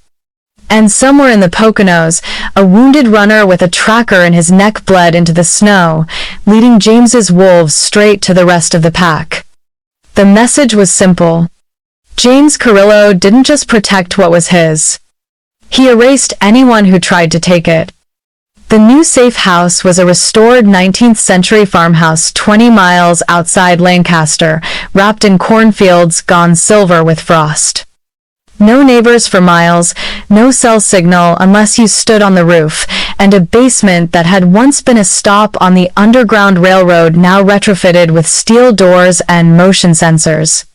And somewhere in the Poconos, a wounded runner with a tracker in his neck bled into the snow, leading James's wolves straight to the rest of the pack. The message was simple. James Carrillo didn't just protect what was his. He erased anyone who tried to take it. The new safe house was a restored 19th century farmhouse 20 miles outside Lancaster, wrapped in cornfields gone silver with frost. No neighbors for miles, no cell signal unless you stood on the roof, and a basement that had once been a stop on the Underground Railroad now retrofitted with steel doors and motion sensors.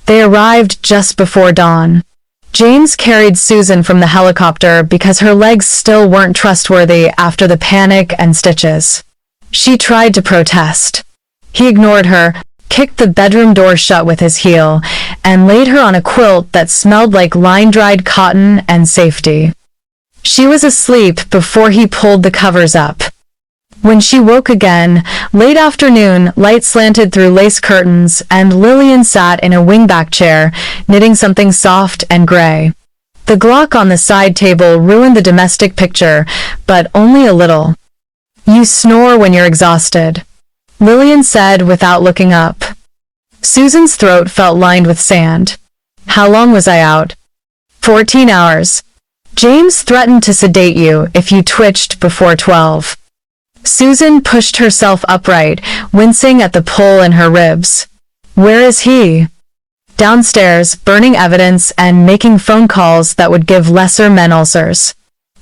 They arrived just before dawn. James carried Susan from the helicopter because her legs still weren't trustworthy after the panic and stitches. She tried to protest. He ignored her, kicked the bedroom door shut with his heel, and laid her on a quilt that smelled like line-dried cotton and safety. She was asleep before he pulled the covers up. When she woke again, late afternoon, light slanted through lace curtains, and Lillian sat in a wingback chair, knitting something soft and gray. The Glock on the side table ruined the domestic picture, but only a little. "You snore when you're exhausted," Lillian said without looking up. Susan's throat felt lined with sand. "How long was I out?" 14 hours. James threatened to sedate you if you twitched before 12. Susan pushed herself upright, wincing at the pull in her ribs. "Where is he?" "Downstairs, burning evidence and making phone calls that would give lesser men ulcers."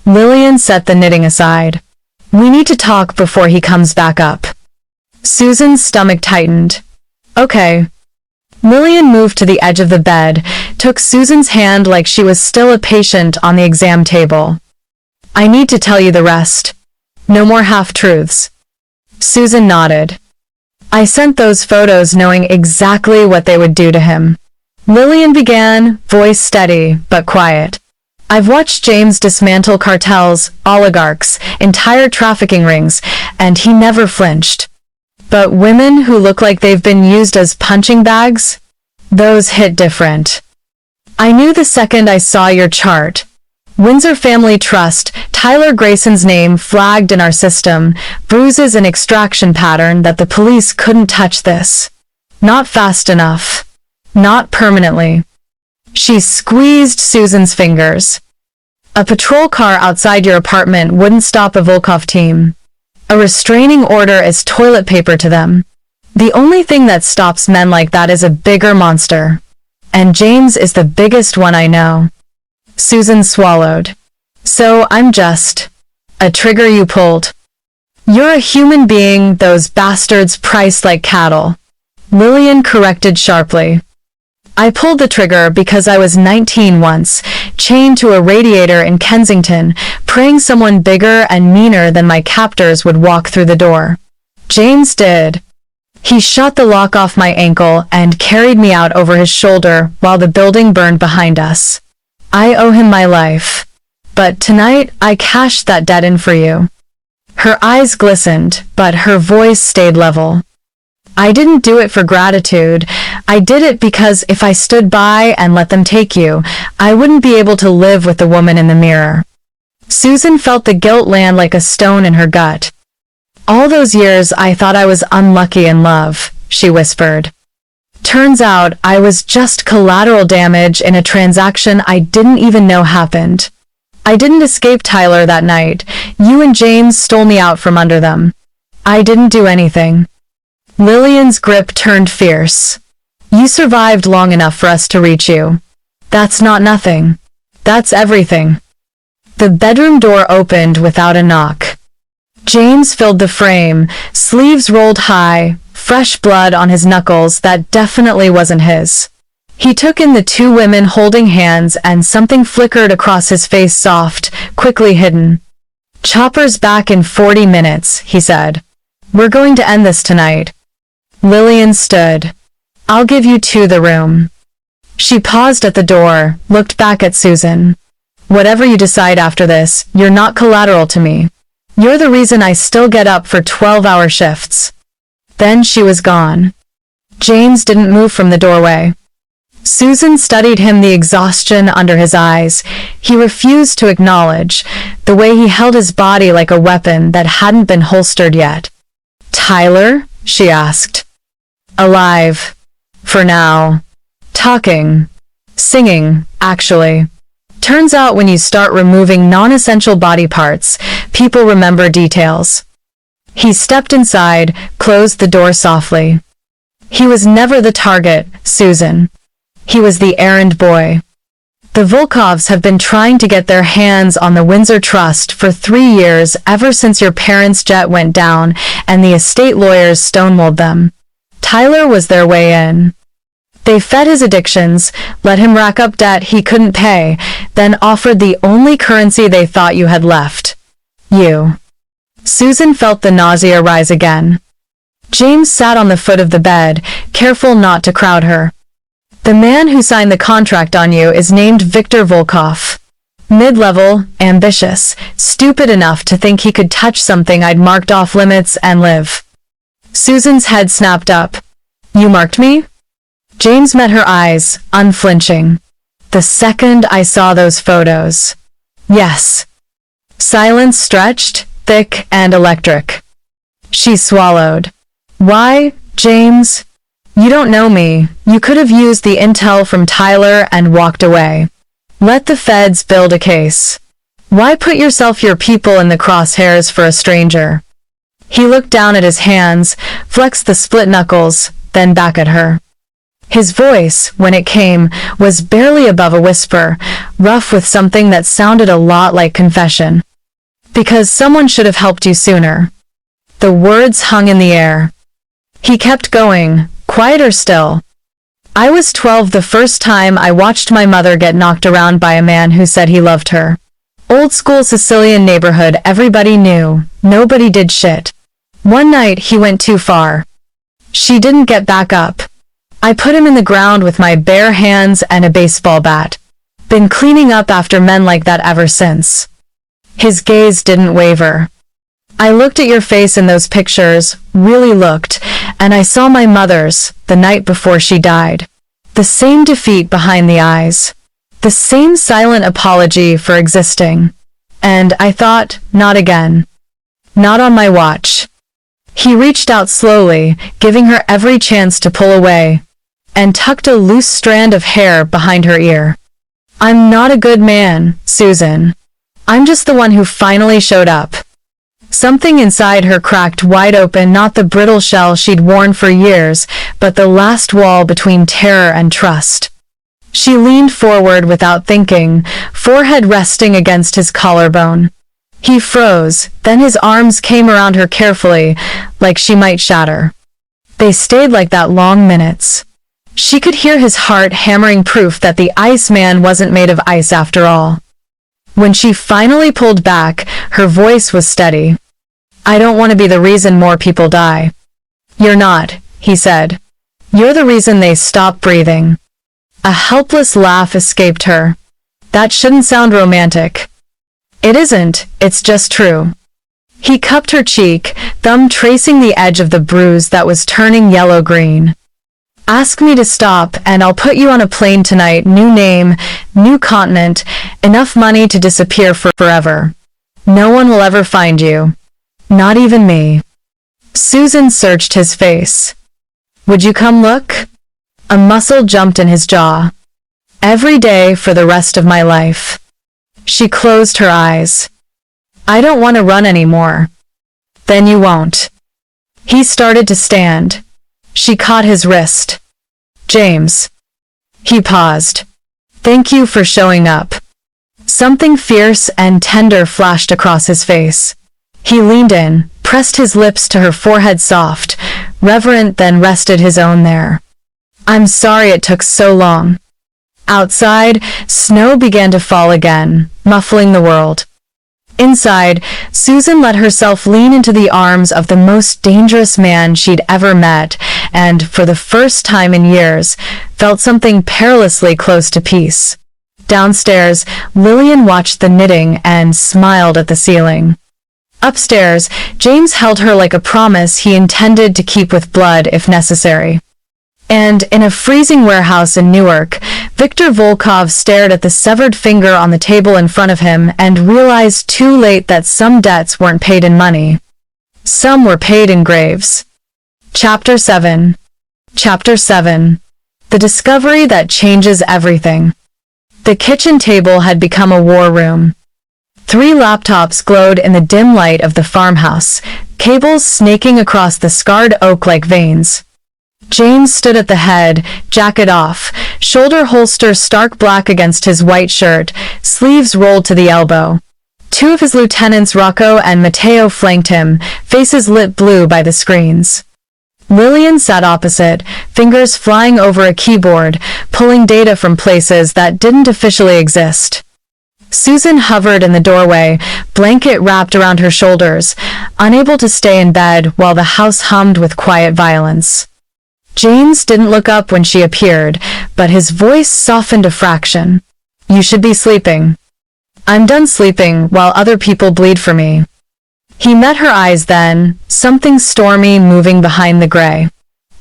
Lillian set the knitting aside. "We need to talk before he comes back up." Susan's stomach tightened. "Okay." Lillian moved to the edge of the bed, took Susan's hand like she was still a patient on the exam table. "I need to tell you the rest. No more half-truths." Susan nodded. "I sent those photos knowing exactly what they would do to him." Lillian began, voice steady but quiet. "I've watched James dismantle cartels, oligarchs, entire trafficking rings, and he never flinched. But women who look like they've been used as punching bags? Those hit different. I knew the second I saw your chart. Windsor Family Trust, Tyler Grayson's name flagged in our system, bruises an extraction pattern that the police couldn't touch this. Not fast enough. Not permanently." She squeezed Susan's fingers. "A patrol car outside your apartment wouldn't stop a Volkov team. A restraining order is toilet paper to them. The only thing that stops men like that is a bigger monster. And James is the biggest one I know." Susan swallowed. "So I'm just a trigger you pulled." "You're a human being those bastards priced like cattle," Lillian corrected sharply. "I pulled the trigger because I was 19 once, chained to a radiator in Kensington, praying someone bigger and meaner than my captors would walk through the door. James did. He shot the lock off my ankle and carried me out over his shoulder while the building burned behind us. I owe him my life. But tonight I cashed that debt in for you." Her eyes glistened, but her voice stayed level. "I didn't do it for gratitude. I did it because if I stood by and let them take you, I wouldn't be able to live with the woman in the mirror." Susan felt the guilt land like a stone in her gut. "All those years I thought I was unlucky in love," she whispered. "Turns out I was just collateral damage in a transaction I didn't even know happened. I didn't escape Tyler that night. You and James stole me out from under them. I didn't do anything." Lillian's grip turned fierce. "You survived long enough for us to reach you. That's not nothing. That's everything." The bedroom door opened without a knock. James filled the frame, sleeves rolled high, fresh blood on his knuckles that definitely wasn't his. He took in the two women holding hands and something flickered across his face, soft, quickly hidden. "Chopper's back in 40 minutes, he said. "We're going to end this tonight." Lillian stood. "I'll give you two the room." She paused at the door, looked back at Susan. "Whatever you decide after this, you're not collateral to me. You're the reason I still get up for 12-hour shifts." Then she was gone. James didn't move from the doorway. Susan studied him, the exhaustion under his eyes. He refused to acknowledge, the way he held his body like a weapon that hadn't been holstered yet. "Tyler?" she asked. "Alive. For now. Talking. Singing, actually. Turns out when you start removing non-essential body parts, people remember details." He stepped inside, closed the door softly. He was never the target, Susan. He was the errand boy. The Volkovs have been trying to get their hands on the Windsor Trust for 3 years, ever since your parents' jet went down and the estate lawyers stonewalled them. Tyler was their way in. They fed his addictions, let him rack up debt he couldn't pay, then offered the only currency they thought you had left. You. Susan felt the nausea rise again. James sat on the foot of the bed, careful not to crowd her. The man who signed the contract on you is named Victor Volkov. Mid-level, ambitious, stupid enough to think he could touch something I'd marked off limits and live. Susan's head snapped up. You marked me? James met her eyes, unflinching. The second I saw those photos. Yes. Silence stretched, thick and electric. She swallowed. Why, James? You don't know me. You could have used the intel from Tyler and walked away. Let the feds build a case. Why put yourself your people in the crosshairs for a stranger? He looked down at his hands, flexed the split knuckles, then back at her. His voice, when it came, was barely above a whisper, rough with something that sounded a lot like confession. Because someone should have helped you sooner. The words hung in the air. He kept going, quieter still. I was 12 the first time I watched my mother get knocked around by a man who said he loved her. Old school Sicilian neighborhood, everybody knew, nobody did shit. One night he went too far. She didn't get back up. I put him in the ground with my bare hands and a baseball bat. Been cleaning up after men like that ever since. His gaze didn't waver. I looked at your face in those pictures, really looked, and I saw my mother's, the night before she died. The same defeat behind the eyes. The same silent apology for existing. And I thought, not again. Not on my watch. He reached out slowly, giving her every chance to pull away, and tucked a loose strand of hair behind her ear. I'm not a good man, Susan. I'm just the one who finally showed up. Something inside her cracked wide open, not the brittle shell she'd worn for years, but the last wall between terror and trust. She leaned forward without thinking, forehead resting against his collarbone. He froze, then his arms came around her carefully, like she might shatter. They stayed like that long minutes. She could hear his heart hammering proof that the Iceman wasn't made of ice after all. When she finally pulled back, her voice was steady. I don't want to be the reason more people die. You're not, he said. You're the reason they stop breathing. A helpless laugh escaped her. That shouldn't sound romantic. It isn't, it's just true. He cupped her cheek, thumb tracing the edge of the bruise that was turning yellow-green. Ask me to stop and I'll put you on a plane tonight, new name, new continent, enough money to disappear forever. No one will ever find you. Not even me. Susan searched his face. Would you come look? A muscle jumped in his jaw. Every day for the rest of my life. She closed her eyes. I don't want to run anymore. Then you won't. He started to stand. She caught his wrist. James. He paused. Thank you for showing up. Something fierce and tender flashed across his face. He leaned in, pressed his lips to her forehead soft, reverent, then rested his own there. I'm sorry it took so long. Outside, snow began to fall again, muffling the world. Inside, Susan let herself lean into the arms of the most dangerous man she'd ever met, and, for the first time in years, felt something perilously close to peace. Downstairs, Lillian watched the knitting and smiled at the ceiling. Upstairs, James held her like a promise he intended to keep with blood if necessary. And, in a freezing warehouse in Newark, Victor Volkov stared at the severed finger on the table in front of him and realized too late that some debts weren't paid in money. Some were paid in graves. Chapter 7. Chapter 7. The discovery that changes everything. The kitchen table had become a war room. 3 laptops glowed in the dim light of the farmhouse, cables snaking across the scarred oak like veins. James stood at the head, jacket off, shoulder holster stark black against his white shirt, sleeves rolled to the elbow. 2 of his lieutenants, Rocco and Matteo, flanked him, faces lit blue by the screens. Lillian sat opposite, fingers flying over a keyboard, pulling data from places that didn't officially exist. Susan hovered in the doorway, blanket wrapped around her shoulders, unable to stay in bed while the house hummed with quiet violence. James didn't look up when she appeared, but his voice softened a fraction. "You should be sleeping." "I'm done sleeping while other people bleed for me." He met her eyes then, something stormy moving behind the gray.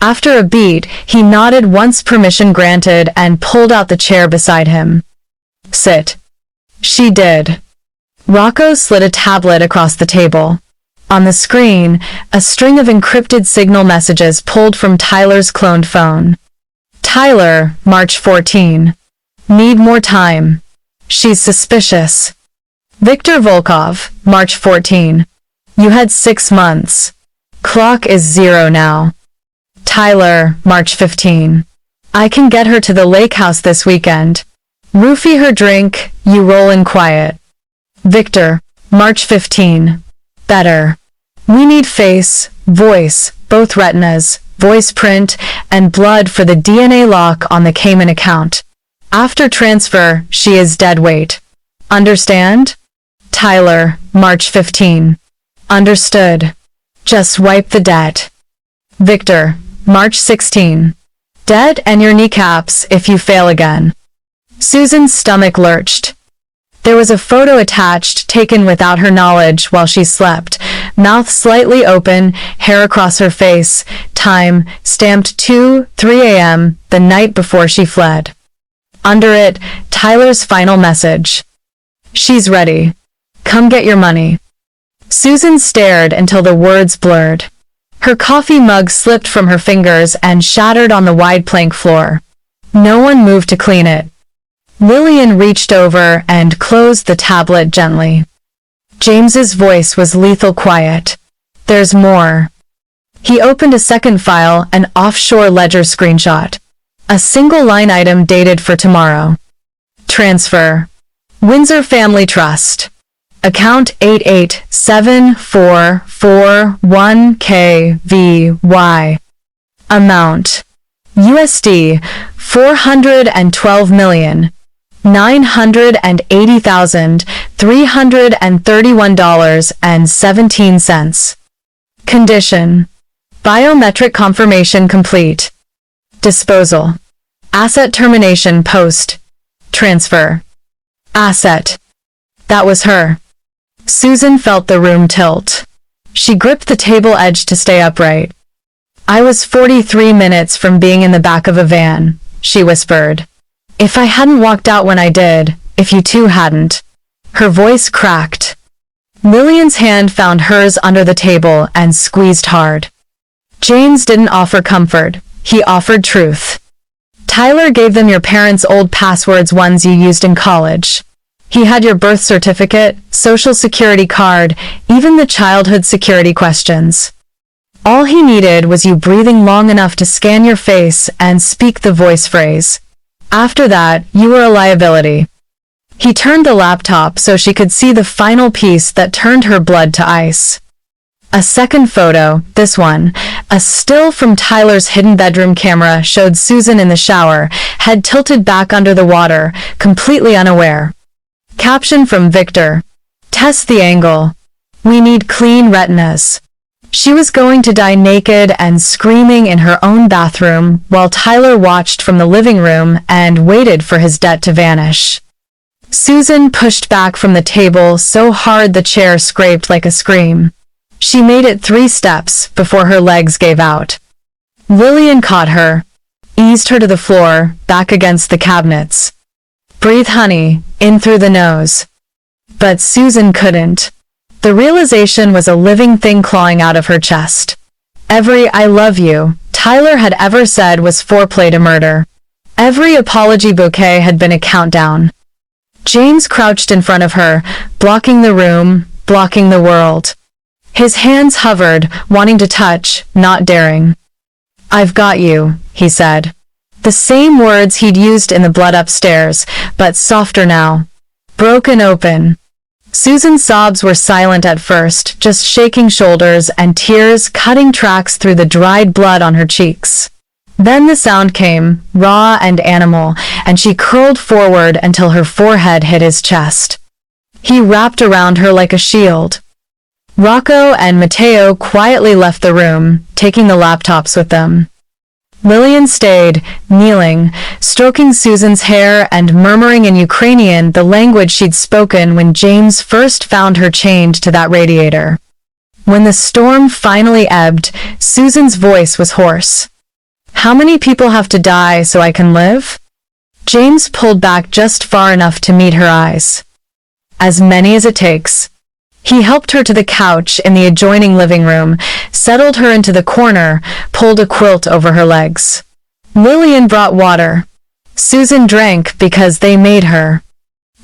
After a beat, he nodded once permission granted and pulled out the chair beside him. "Sit." She did. Rocco slid a tablet across the table. On the screen, a string of encrypted signal messages pulled from Tyler's cloned phone. "Tyler, March 14. Need more time. She's suspicious." "Viktor Volkov, March 14. You had 6 months. Clock is 0 now." "Tyler, March 15. I can get her to the lake house this weekend. Roofie her drink, you roll in quiet." "Viktor, March 15. Better. We need face, voice, both retinas, voice print, and blood for the DNA lock on the Cayman account. After transfer, she is dead weight. Understand?" "Tyler, March 15. Understood. Just wipe the debt." "Viktor, March 16. Dead and your kneecaps if you fail again." Susan's stomach lurched. There was a photo attached, taken without her knowledge while she slept, mouth slightly open, hair across her face, time, stamped 2:03 a.m., the night before she fled. Under it, Tyler's final message. "She's ready. Come get your money." Susan stared until the words blurred. Her coffee mug slipped from her fingers and shattered on the wide plank floor. No one moved to clean it. Lillian reached over and closed the tablet gently. James's voice was lethal quiet. "There's more." He opened a second file, an offshore ledger screenshot. A single line item dated for tomorrow. Transfer. Windsor Family Trust. Account 8874441KVY. Amount. USD 412,980,331.17. Condition. Biometric confirmation complete. Disposal. Asset termination post. Transfer. Asset. That was her. Susan felt the room tilt. She gripped the table edge to stay upright. "I was 43 minutes from being in the back of a van," she whispered. "If I hadn't walked out when I did, if you two hadn't." Her voice cracked. Lillian's hand found hers under the table and squeezed hard. James didn't offer comfort, he offered truth. "Tyler gave them your parents' old passwords, ones you used in college. He had your birth certificate, social security card, even the childhood security questions. All he needed was you breathing long enough to scan your face and speak the voice phrase. After that, you were a liability." He turned the laptop so she could see the final piece that turned her blood to ice. A second photo, this one, a still from Tyler's hidden bedroom camera, showed Susan in the shower, head tilted back under the water, completely unaware. Caption from Viktor. "Test the angle. We need clean retinas." She was going to die naked and screaming in her own bathroom while Tyler watched from the living room and waited for his debt to vanish. Susan pushed back from the table so hard the chair scraped like a scream. She made it 3 steps before her legs gave out. Lillian caught her, eased her to the floor, back against the cabinets. "Breathe, honey, in through the nose." But Susan couldn't. The realization was a living thing clawing out of her chest. Every "I love you" Tyler had ever said was foreplay to murder. Every apology bouquet had been a countdown. James crouched in front of her, blocking the room, blocking the world. His hands hovered, wanting to touch, not daring. "I've got you," he said. The same words he'd used in the blood upstairs, but softer now. Broken open. Susan's sobs were silent at first, just shaking shoulders and tears cutting tracks through the dried blood on her cheeks. Then the sound came, raw and animal, and she curled forward until her forehead hit his chest. He wrapped around her like a shield. Rocco and Matteo quietly left the room, taking the laptops with them. Lillian stayed, kneeling, stroking Susan's hair and murmuring in Ukrainian the language she'd spoken when James first found her chained to that radiator. When the storm finally ebbed, Susan's voice was hoarse. "How many people have to die so I can live?" James pulled back just far enough to meet her eyes. "As many as it takes." He helped her to the couch in the adjoining living room, settled her into the corner, pulled a quilt over her legs. Lillian brought water. Susan drank because they made her.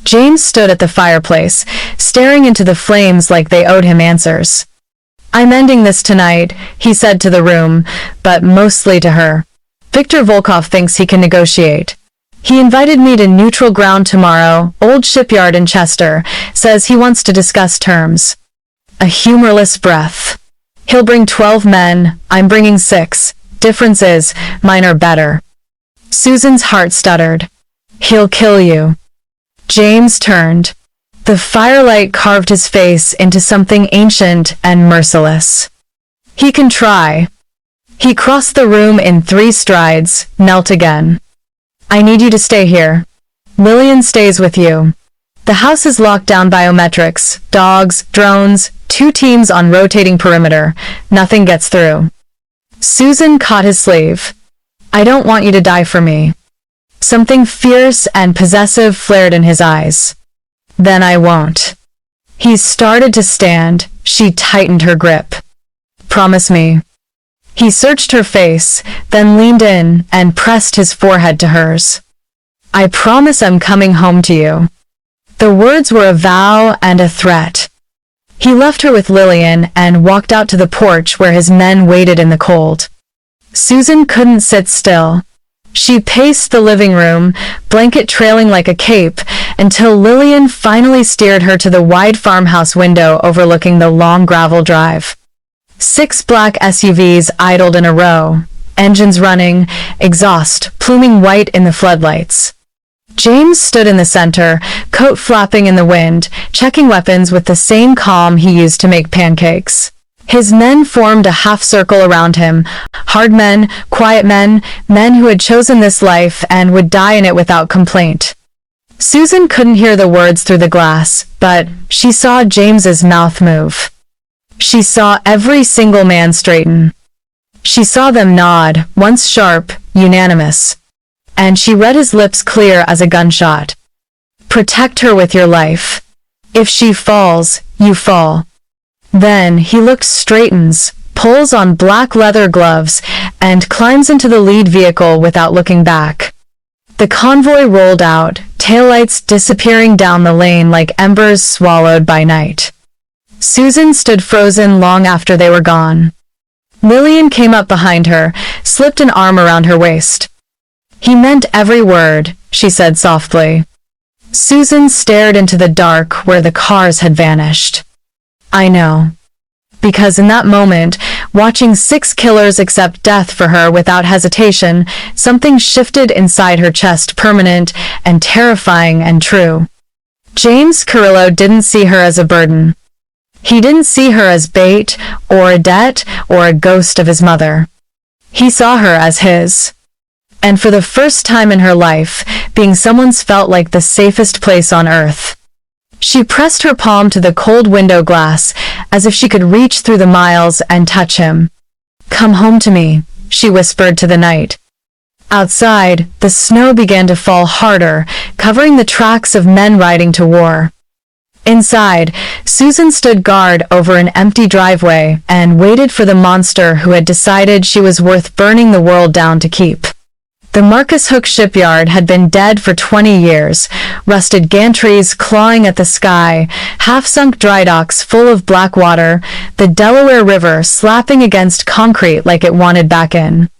James stood at the fireplace, staring into the flames like they owed him answers. "I'm ending this tonight," he said to the room, but mostly to her. "Viktor Volkov thinks he can negotiate. He invited me to neutral ground tomorrow, old shipyard in Chester, says he wants to discuss terms." A humorless breath. "He'll bring 12 men, I'm bringing 6. Difference is, mine are better." Susan's heart stuttered. "He'll kill you." James turned. The firelight carved his face into something ancient and merciless. "He can try." He crossed the room in 3 strides, knelt again. "I need you to stay here. Lillian stays with you. The house is locked down biometrics, dogs, drones, 2 teams on rotating perimeter. Nothing gets through." Susan caught his sleeve. "I don't want you to die for me." Something fierce and possessive flared in his eyes. "Then I won't." He started to stand. She tightened her grip. "Promise me." He searched her face, then leaned in and pressed his forehead to hers. "I promise I'm coming home to you." The words were a vow and a threat. He left her with Lillian and walked out to the porch where his men waited in the cold. Susan couldn't sit still. She paced the living room, blanket trailing like a cape, until Lillian finally steered her to the wide farmhouse window overlooking the long gravel drive. 6 black SUVs idled in a row, engines running, exhaust pluming white in the floodlights. James stood in the center, coat flapping in the wind, checking weapons with the same calm he used to make pancakes. His men formed a half-circle around him, hard men, quiet men, men who had chosen this life and would die in it without complaint. Susan couldn't hear the words through the glass, but she saw James's mouth move. She saw every single man straighten. She saw them nod, once sharp, unanimous. And she read his lips clear as a gunshot. "Protect her with your life. If she falls, you fall." Then he looked, straightens, pulls on black leather gloves, and climbs into the lead vehicle without looking back. The convoy rolled out, taillights disappearing down the lane like embers swallowed by night. Susan stood frozen long after they were gone. Lillian came up behind her, slipped an arm around her waist. "He meant every word," she said softly. Susan stared into the dark where the cars had vanished. "I know." Because in that moment, watching 6 killers accept death for her without hesitation, something shifted inside her chest, permanent and terrifying and true. James Carrillo didn't see her as a burden. He didn't see her as bait, or a debt, or a ghost of his mother. He saw her as his. And for the first time in her life, being someone's felt like the safest place on earth. She pressed her palm to the cold window glass, as if she could reach through the miles and touch him. "Come home to me," she whispered to the night. Outside, the snow began to fall harder, covering the tracks of men riding to war. Inside, Susan stood guard over an empty driveway and waited for the monster who had decided she was worth burning the world down to keep. The Marcus Hook shipyard had been dead for 20 years, rusted gantries clawing at the sky, half-sunk dry docks full of black water, the Delaware River slapping against concrete like it wanted back in.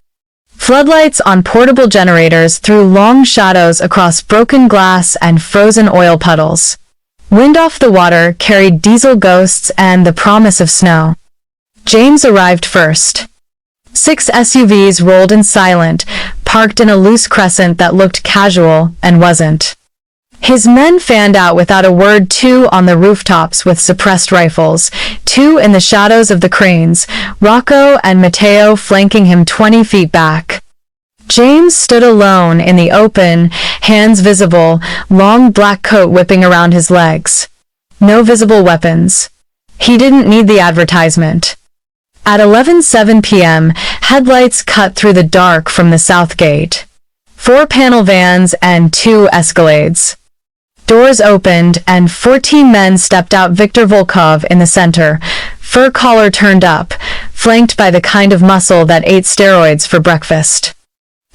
Floodlights on portable generators threw long shadows across broken glass and frozen oil puddles. Wind off the water carried diesel ghosts and the promise of snow. James arrived first. 6 SUVs rolled in silent, parked in a loose crescent that looked casual and wasn't. His men fanned out without a word, 2 on the rooftops with suppressed rifles, 2 in the shadows of the cranes, Rocco and Matteo flanking him 20 feet back. James stood alone in the open, hands visible, long black coat whipping around his legs. No visible weapons. He didn't need the advertisement. At 11:07 p.m., headlights cut through the dark from the south gate. 4 panel vans and 2 Escalades. Doors opened and 14 men stepped out. Viktor Volkov in the center, fur collar turned up, flanked by the kind of muscle that ate steroids for breakfast.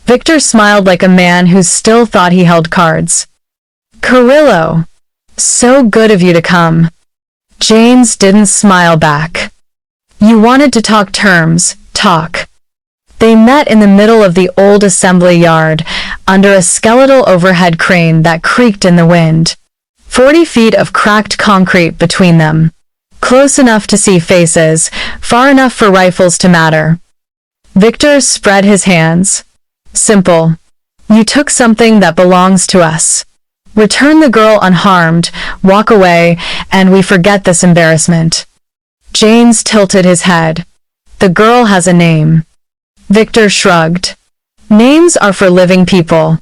Viktor smiled like a man who still thought he held cards. "Carrillo, so good of you to come." James didn't smile back. "You wanted to talk terms, talk." They met in the middle of the old assembly yard, under a skeletal overhead crane that creaked in the wind. 40 feet of cracked concrete between them. Close enough to see faces, far enough for rifles to matter. Viktor spread his hands. "Simple. You took something that belongs to us. Return the girl unharmed, walk away, and we forget this embarrassment." James tilted his head. "The girl has a name." Viktor shrugged. "Names are for living people."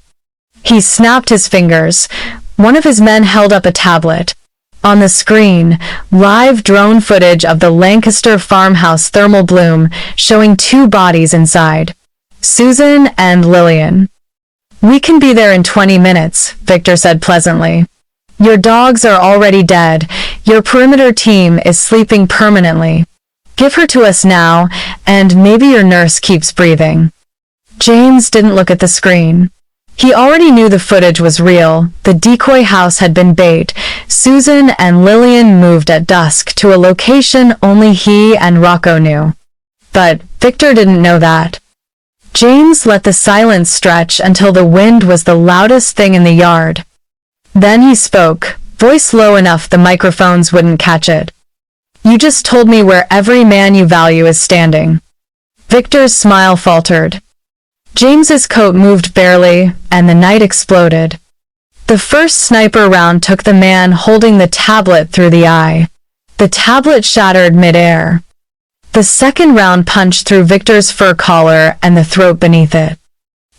He snapped his fingers. One of his men held up a tablet. On the screen, live drone footage of the Lancaster farmhouse thermal bloom, showing 2 bodies inside. Susan and Lillian. "We can be there in 20 minutes, Viktor said pleasantly. "Your dogs are already dead. Your perimeter team is sleeping permanently. Give her to us now, and maybe your nurse keeps breathing." James didn't look at the screen. He already knew the footage was real. The decoy house had been bait. Susan and Lillian moved at dusk to a location only he and Rocco knew. But Viktor didn't know that. James let the silence stretch until the wind was the loudest thing in the yard. Then he spoke, voice low enough the microphones wouldn't catch it. "You just told me where every man you value is standing." Viktor's smile faltered. James's coat moved barely, and the night exploded. The first sniper round took the man holding the tablet through the eye. The tablet shattered mid-air. The second round punched through Viktor's fur collar and the throat beneath it.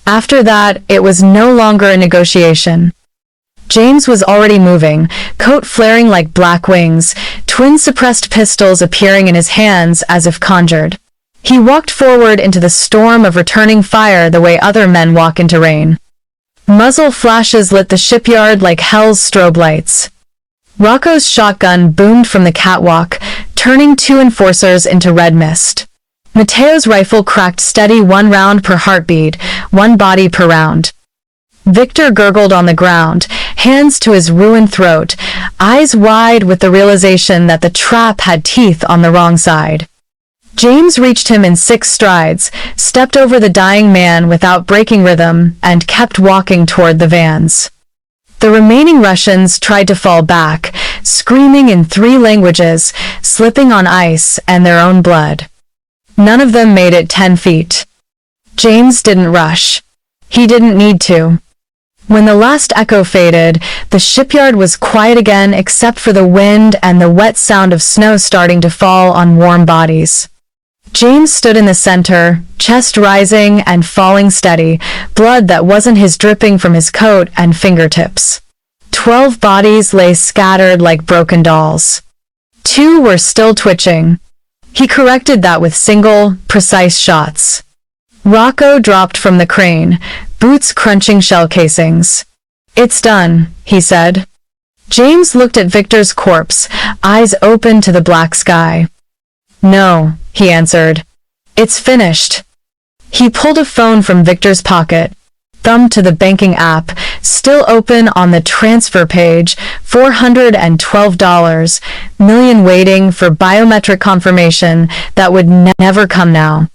After that, it was no longer a negotiation. James was already moving, coat flaring like black wings, twin suppressed pistols appearing in his hands as if conjured. He walked forward into the storm of returning fire the way other men walk into rain. Muzzle flashes lit the shipyard like hell's strobe lights. Rocco's shotgun boomed from the catwalk, turning 2 enforcers into red mist. Matteo's rifle cracked steady 1 round per heartbeat, 1 body per round. Viktor gurgled on the ground, hands to his ruined throat, eyes wide with the realization that the trap had teeth on the wrong side. James reached him in 6 strides, stepped over the dying man without breaking rhythm, and kept walking toward the vans. The remaining Russians tried to fall back, screaming in 3 languages, slipping on ice and their own blood. None of them made it 10 feet. James didn't rush. He didn't need to. When the last echo faded, the shipyard was quiet again except for the wind and the wet sound of snow starting to fall on warm bodies. James stood in the center, chest rising and falling steady, blood that wasn't his dripping from his coat and fingertips. 12 bodies lay scattered like broken dolls. 2 were still twitching. He corrected that with single, precise shots. Rocco dropped from the crane, boots crunching shell casings. "It's done," he said. James looked at Viktor's corpse, eyes open to the black sky. "No," he answered. "It's finished." He pulled a phone from Viktor's pocket, thumbed to the banking app, still open on the transfer page, $412, million waiting for biometric confirmation that would never come now.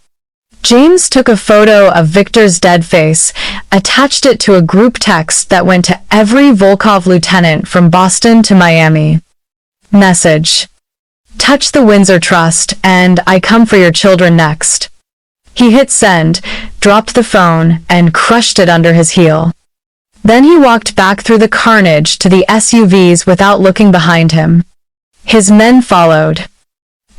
James took a photo of Victor's dead face, attached it to a group text that went to every Volkov lieutenant from Boston to Miami. Message: touch the Windsor Trust, and I come for your children next. He hit send, dropped the phone, and crushed it under his heel. Then he walked back through the carnage to the SUVs without looking behind him. His men followed.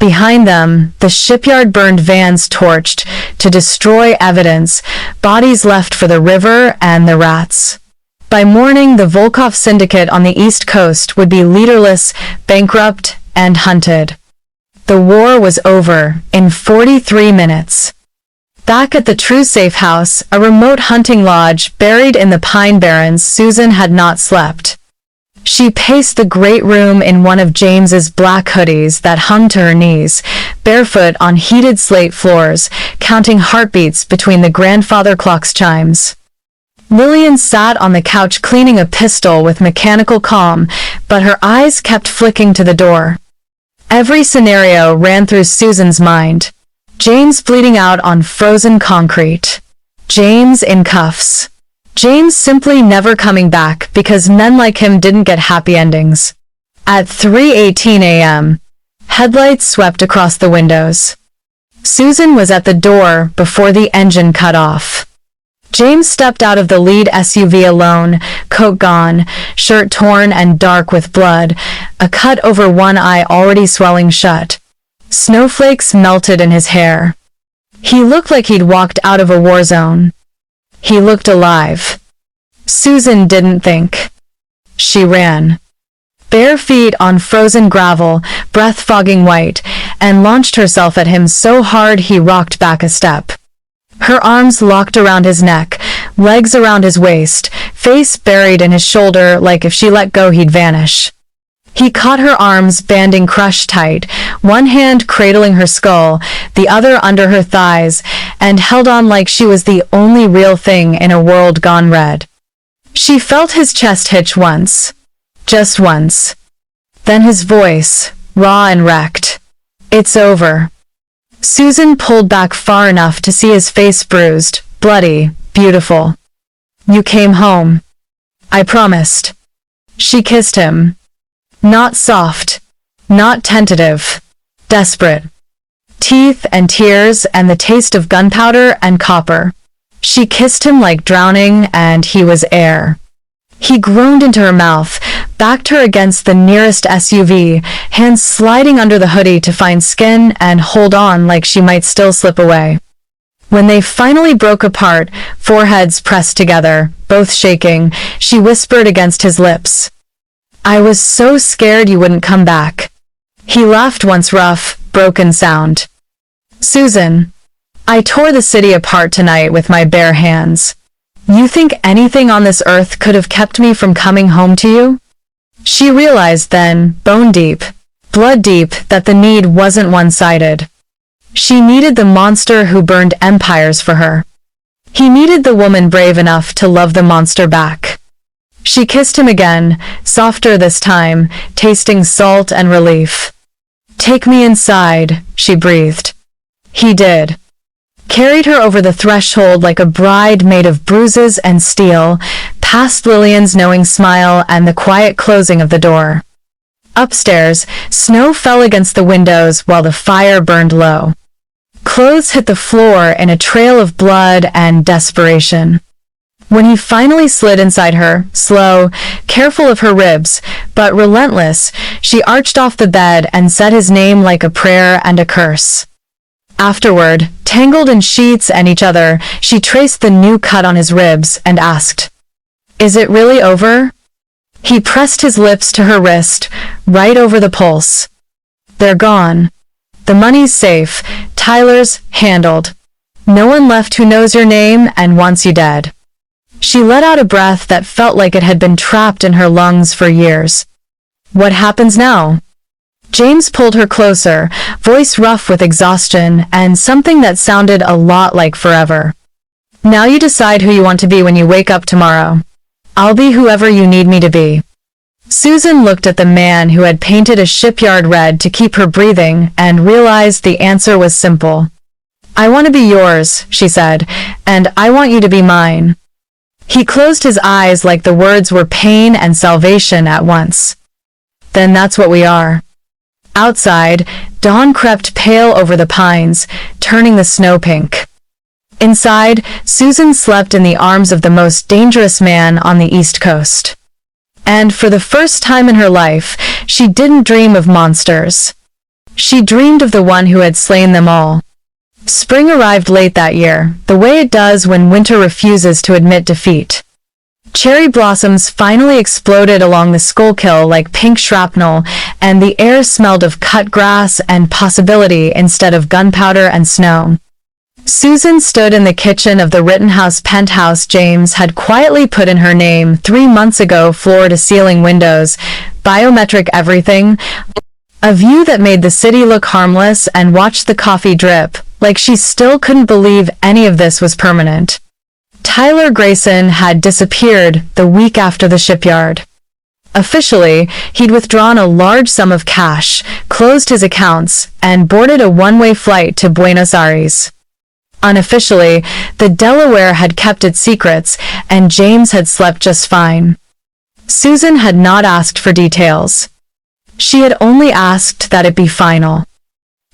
Behind them, the shipyard-burned vans torched to destroy evidence, bodies left for the river and the rats. By morning, the Volkov syndicate on the East Coast would be leaderless, bankrupt, and hunted. The war was over in 43 minutes. Back at the True Safe House, a remote hunting lodge buried in the Pine Barrens, Susan had not slept. She paced the great room in one of James's black hoodies that hung to her knees, barefoot on heated slate floors, counting heartbeats between the grandfather clock's chimes. Lillian sat on the couch cleaning a pistol with mechanical calm, but her eyes kept flicking to the door. Every scenario ran through Susan's mind. James bleeding out on frozen concrete. James in cuffs. James simply never coming back because men like him didn't get happy endings. At 3:18 a.m., headlights swept across the windows. Susan was at the door before the engine cut off. James stepped out of the lead SUV alone, coat gone, shirt torn and dark with blood, a cut over one eye already swelling shut. Snowflakes melted in his hair. He looked like he'd walked out of a war zone. He looked alive. Susan didn't think. She ran. Bare feet on frozen gravel, breath fogging white, and launched herself at him so hard he rocked back a step. Her arms locked around his neck, legs around his waist, face buried in his shoulder like if she let go he'd vanish. He caught her arms, banding crushed tight, one hand cradling her skull, the other under her thighs, and held on like she was the only real thing in a world gone red. She felt his chest hitch once. Just once. Then his voice, raw and wrecked. "It's over." Susan pulled back far enough to see his face bruised, bloody, beautiful. "You came home. I promised." She kissed him. Not soft, not tentative, desperate. Teeth and tears and the taste of gunpowder and copper. She kissed him like drowning, and he was air. He groaned into her mouth, backed her against the nearest SUV, hands sliding under the hoodie to find skin and hold on like she might still slip away. When they finally broke apart, foreheads pressed together, both shaking, she whispered against his lips, "I was so scared you wouldn't come back." He laughed once, rough, broken sound. "Susan, I tore the city apart tonight with my bare hands. You think anything on this earth could have kept me from coming home to you?" She realized then, bone deep, blood deep, that the need wasn't one-sided. She needed the monster who burned empires for her. He needed the woman brave enough to love the monster back. She kissed him again, softer this time, tasting salt and relief. "Take me inside," she breathed. He did. Carried her over the threshold like a bride made of bruises and steel, past Lillian's knowing smile and the quiet closing of the door. Upstairs, snow fell against the windows while the fire burned low. Clothes hit the floor in a trail of blood and desperation. When he finally slid inside her, slow, careful of her ribs, but relentless, she arched off the bed and said his name like a prayer and a curse. Afterward, tangled in sheets and each other, she traced the new cut on his ribs and asked, "Is it really over?" He pressed his lips to her wrist, right over the pulse. "They're gone. The money's safe. Tyler's handled. No one left who knows your name and wants you dead." She let out a breath that felt like it had been trapped in her lungs for years. "What happens now?" James pulled her closer, voice rough with exhaustion and something that sounded a lot like forever. "Now you decide who you want to be when you wake up tomorrow. I'll be whoever you need me to be." Susan looked at the man who had painted a shipyard red to keep her breathing and realized the answer was simple. I want to be yours, she said, and I want you to be mine. He closed his eyes like the words were pain and salvation at once. Then that's what we are. Outside, dawn crept pale over the pines, turning the snow pink. Inside, Susan slept in the arms of the most dangerous man on the East Coast. And for the first time in her life, she didn't dream of monsters. She dreamed of the one who had slain them all. Spring arrived late that year, the way it does when winter refuses to admit defeat. Cherry blossoms finally exploded along the Schuylkill like pink shrapnel, and the air smelled of cut grass and possibility instead of gunpowder and snow. Susan stood in the kitchen of the Rittenhouse penthouse James had quietly put in her name 3 months ago, floor-to-ceiling windows, biometric everything, a view that made the city look harmless, and watched the coffee drip, like she still couldn't believe any of this was permanent. Tyler Grayson had disappeared the week after the shipyard. Officially, he'd withdrawn a large sum of cash, closed his accounts, and boarded a one-way flight to Buenos Aires. Unofficially, the Delaware had kept its secrets, and James had slept just fine. Susan had not asked for details. She had only asked that it be final.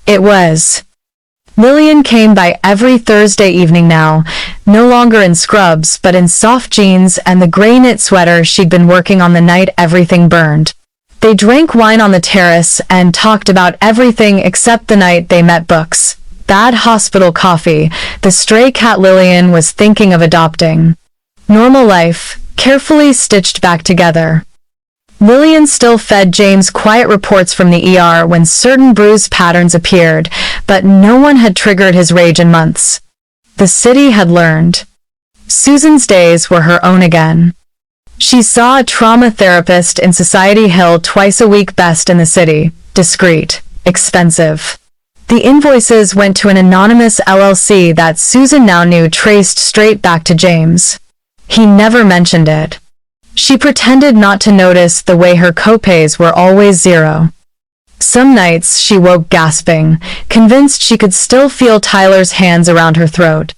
It was. Lillian came by every Thursday evening now, no longer in scrubs but in soft jeans and the gray knit sweater she'd been working on the night everything burned. They drank wine on the terrace and talked about everything except the night they met: books, bad hospital coffee, the stray cat Lillian was thinking of adopting. Normal life, carefully stitched back together. Lillian still fed James quiet reports from the ER when certain bruise patterns appeared, but no one had triggered his rage in months. The city had learned. Susan's days were her own again. She saw a trauma therapist in Society Hill twice a week, best in the city, discreet, expensive. The invoices went to an anonymous LLC that Susan now knew traced straight back to James. He never mentioned it. She pretended not to notice the way her copays were always zero. Some nights she woke gasping, convinced she could still feel Tyler's hands around her throat.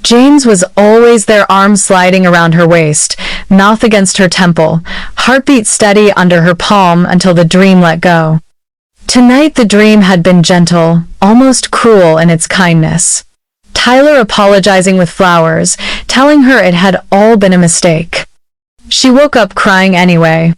James was always there, arms sliding around her waist, mouth against her temple, heartbeat steady under her palm until the dream let go. Tonight the dream had been gentle, almost cruel in its kindness. Tyler apologizing with flowers, telling her it had all been a mistake. She woke up crying anyway.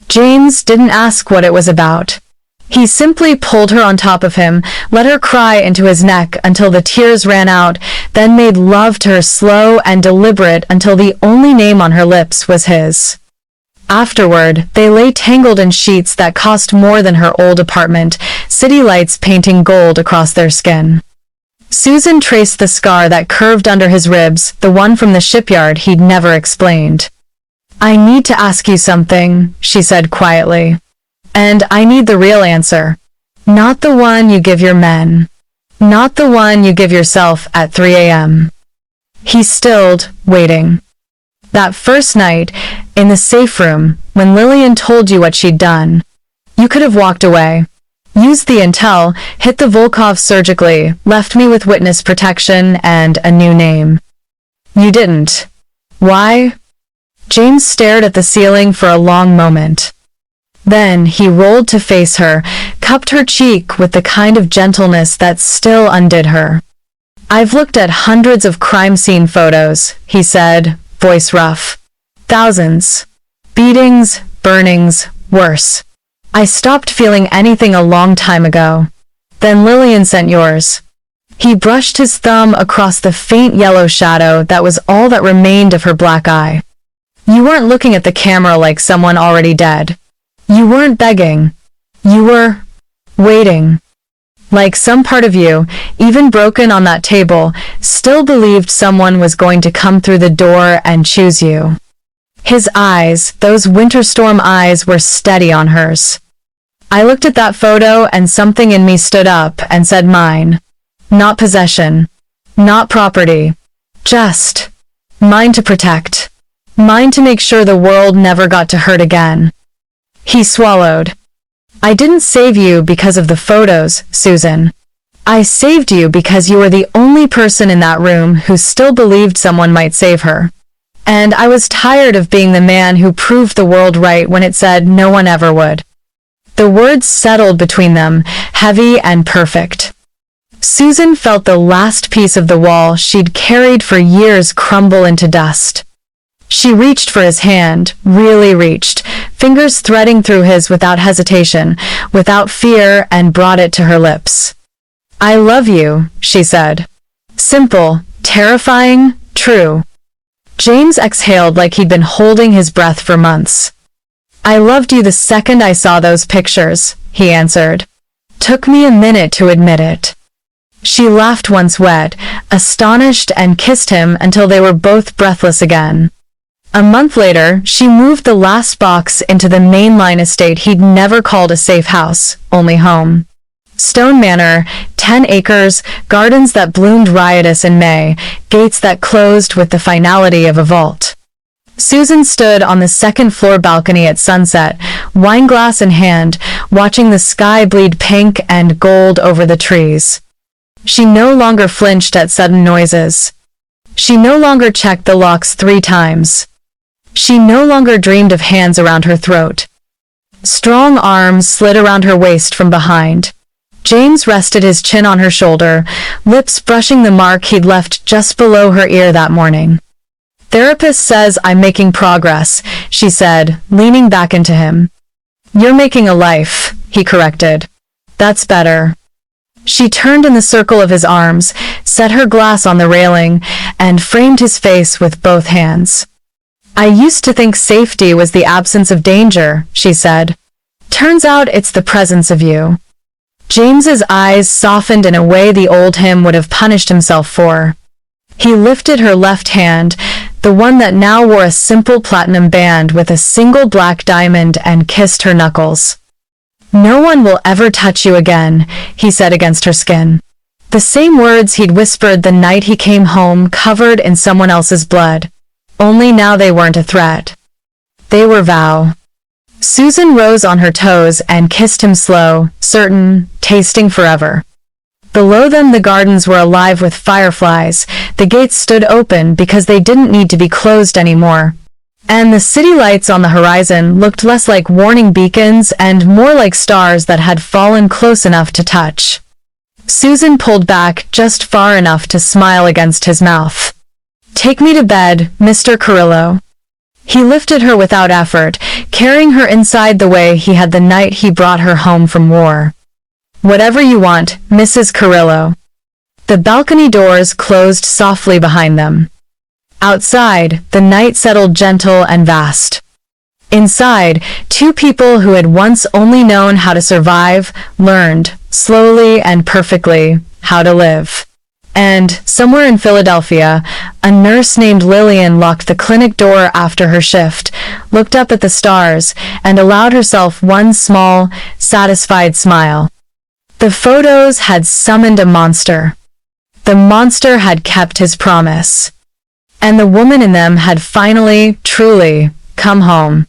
James didn't ask what it was about. He simply pulled her on top of him, let her cry into his neck until the tears ran out, then made love to her slow and deliberate until the only name on her lips was his. Afterward, they lay tangled in sheets that cost more than her old apartment, city lights painting gold across their skin. Susan traced the scar that curved under his ribs, the one from the shipyard he'd never explained. "I need to ask you something," she said quietly. "And I need the real answer. Not the one you give your men. Not the one you give yourself at 3 a.m. He stilled, waiting. That first night, in the safe room, when Lillian told you what she'd done, you could have walked away. Used the intel, hit the Volkov surgically, left me with witness protection and a new name. You didn't. Why?" James stared at the ceiling for a long moment. Then he rolled to face her, cupped her cheek with the kind of gentleness that still undid her. "I've looked at hundreds of crime scene photos," he said, voice rough. "Thousands. Beatings, burnings, worse. I stopped feeling anything a long time ago. Then Lillian sent yours." He brushed his thumb across the faint yellow shadow that was all that remained of her black eye. "You weren't looking at the camera like someone already dead. You weren't begging. You were waiting. Like some part of you, even broken on that table, still believed someone was going to come through the door and choose you." His eyes, those winter storm eyes, were steady on hers. "I looked at that photo and something in me stood up and said mine. Not possession. Not property. Just mine to protect. Mine to make sure the world never got to hurt again." He swallowed. "I didn't save you because of the photos, Susan. I saved you because you were the only person in that room who still believed someone might save her. And I was tired of being the man who proved the world right when it said no one ever would." The words settled between them, heavy and perfect. Susan felt the last piece of the wall she'd carried for years crumble into dust. She reached for his hand, really reached, fingers threading through his without hesitation, without fear, and brought it to her lips. "I love you," she said. Simple, terrifying, true. James exhaled like he'd been holding his breath for months. "I loved you the second I saw those pictures," he answered. "Took me a minute to admit it." She laughed once wet, astonished, and kissed him until they were both breathless again. A month later, she moved the last box into the mainline estate he'd never called a safe house, only home. Stone Manor, 10 acres, gardens that bloomed riotous in May, gates that closed with the finality of a vault. Susan stood on the second-floor balcony at sunset, wineglass in hand, watching the sky bleed pink and gold over the trees. She no longer flinched at sudden noises. She no longer checked the locks 3 times. She no longer dreamed of hands around her throat. Strong arms slid around her waist from behind. James rested his chin on her shoulder, lips brushing the mark he'd left just below her ear that morning. "Therapist says I'm making progress," she said, leaning back into him. "You're making a life," he corrected. "That's better." She turned in the circle of his arms, set her glass on the railing, and framed his face with both hands. "I used to think safety was the absence of danger," she said. "Turns out it's the presence of you." James's eyes softened in a way the old him would have punished himself for. He lifted her left hand, the one that now wore a simple platinum band with a single black diamond, and kissed her knuckles. "No one will ever touch you again," he said against her skin. The same words he'd whispered the night he came home covered in someone else's blood. Only now they weren't a threat. They were vow. Susan rose on her toes and kissed him slow, certain, tasting forever. Below them the gardens were alive with fireflies, the gates stood open because they didn't need to be closed anymore. And the city lights on the horizon looked less like warning beacons and more like stars that had fallen close enough to touch. Susan pulled back just far enough to smile against his mouth. "Take me to bed, Mr. Carrillo." He lifted her without effort, carrying her inside the way he had the night he brought her home from war. "Whatever you want, Mrs. Carrillo." The balcony doors closed softly behind them. Outside, the night settled gentle and vast. Inside, 2 people who had once only known how to survive, learned, slowly and perfectly, how to live. And, somewhere in Philadelphia, a nurse named Lillian locked the clinic door after her shift, looked up at the stars, and allowed herself one small, satisfied smile. The photos had summoned a monster. The monster had kept his promise. And the woman in them had finally, truly, come home.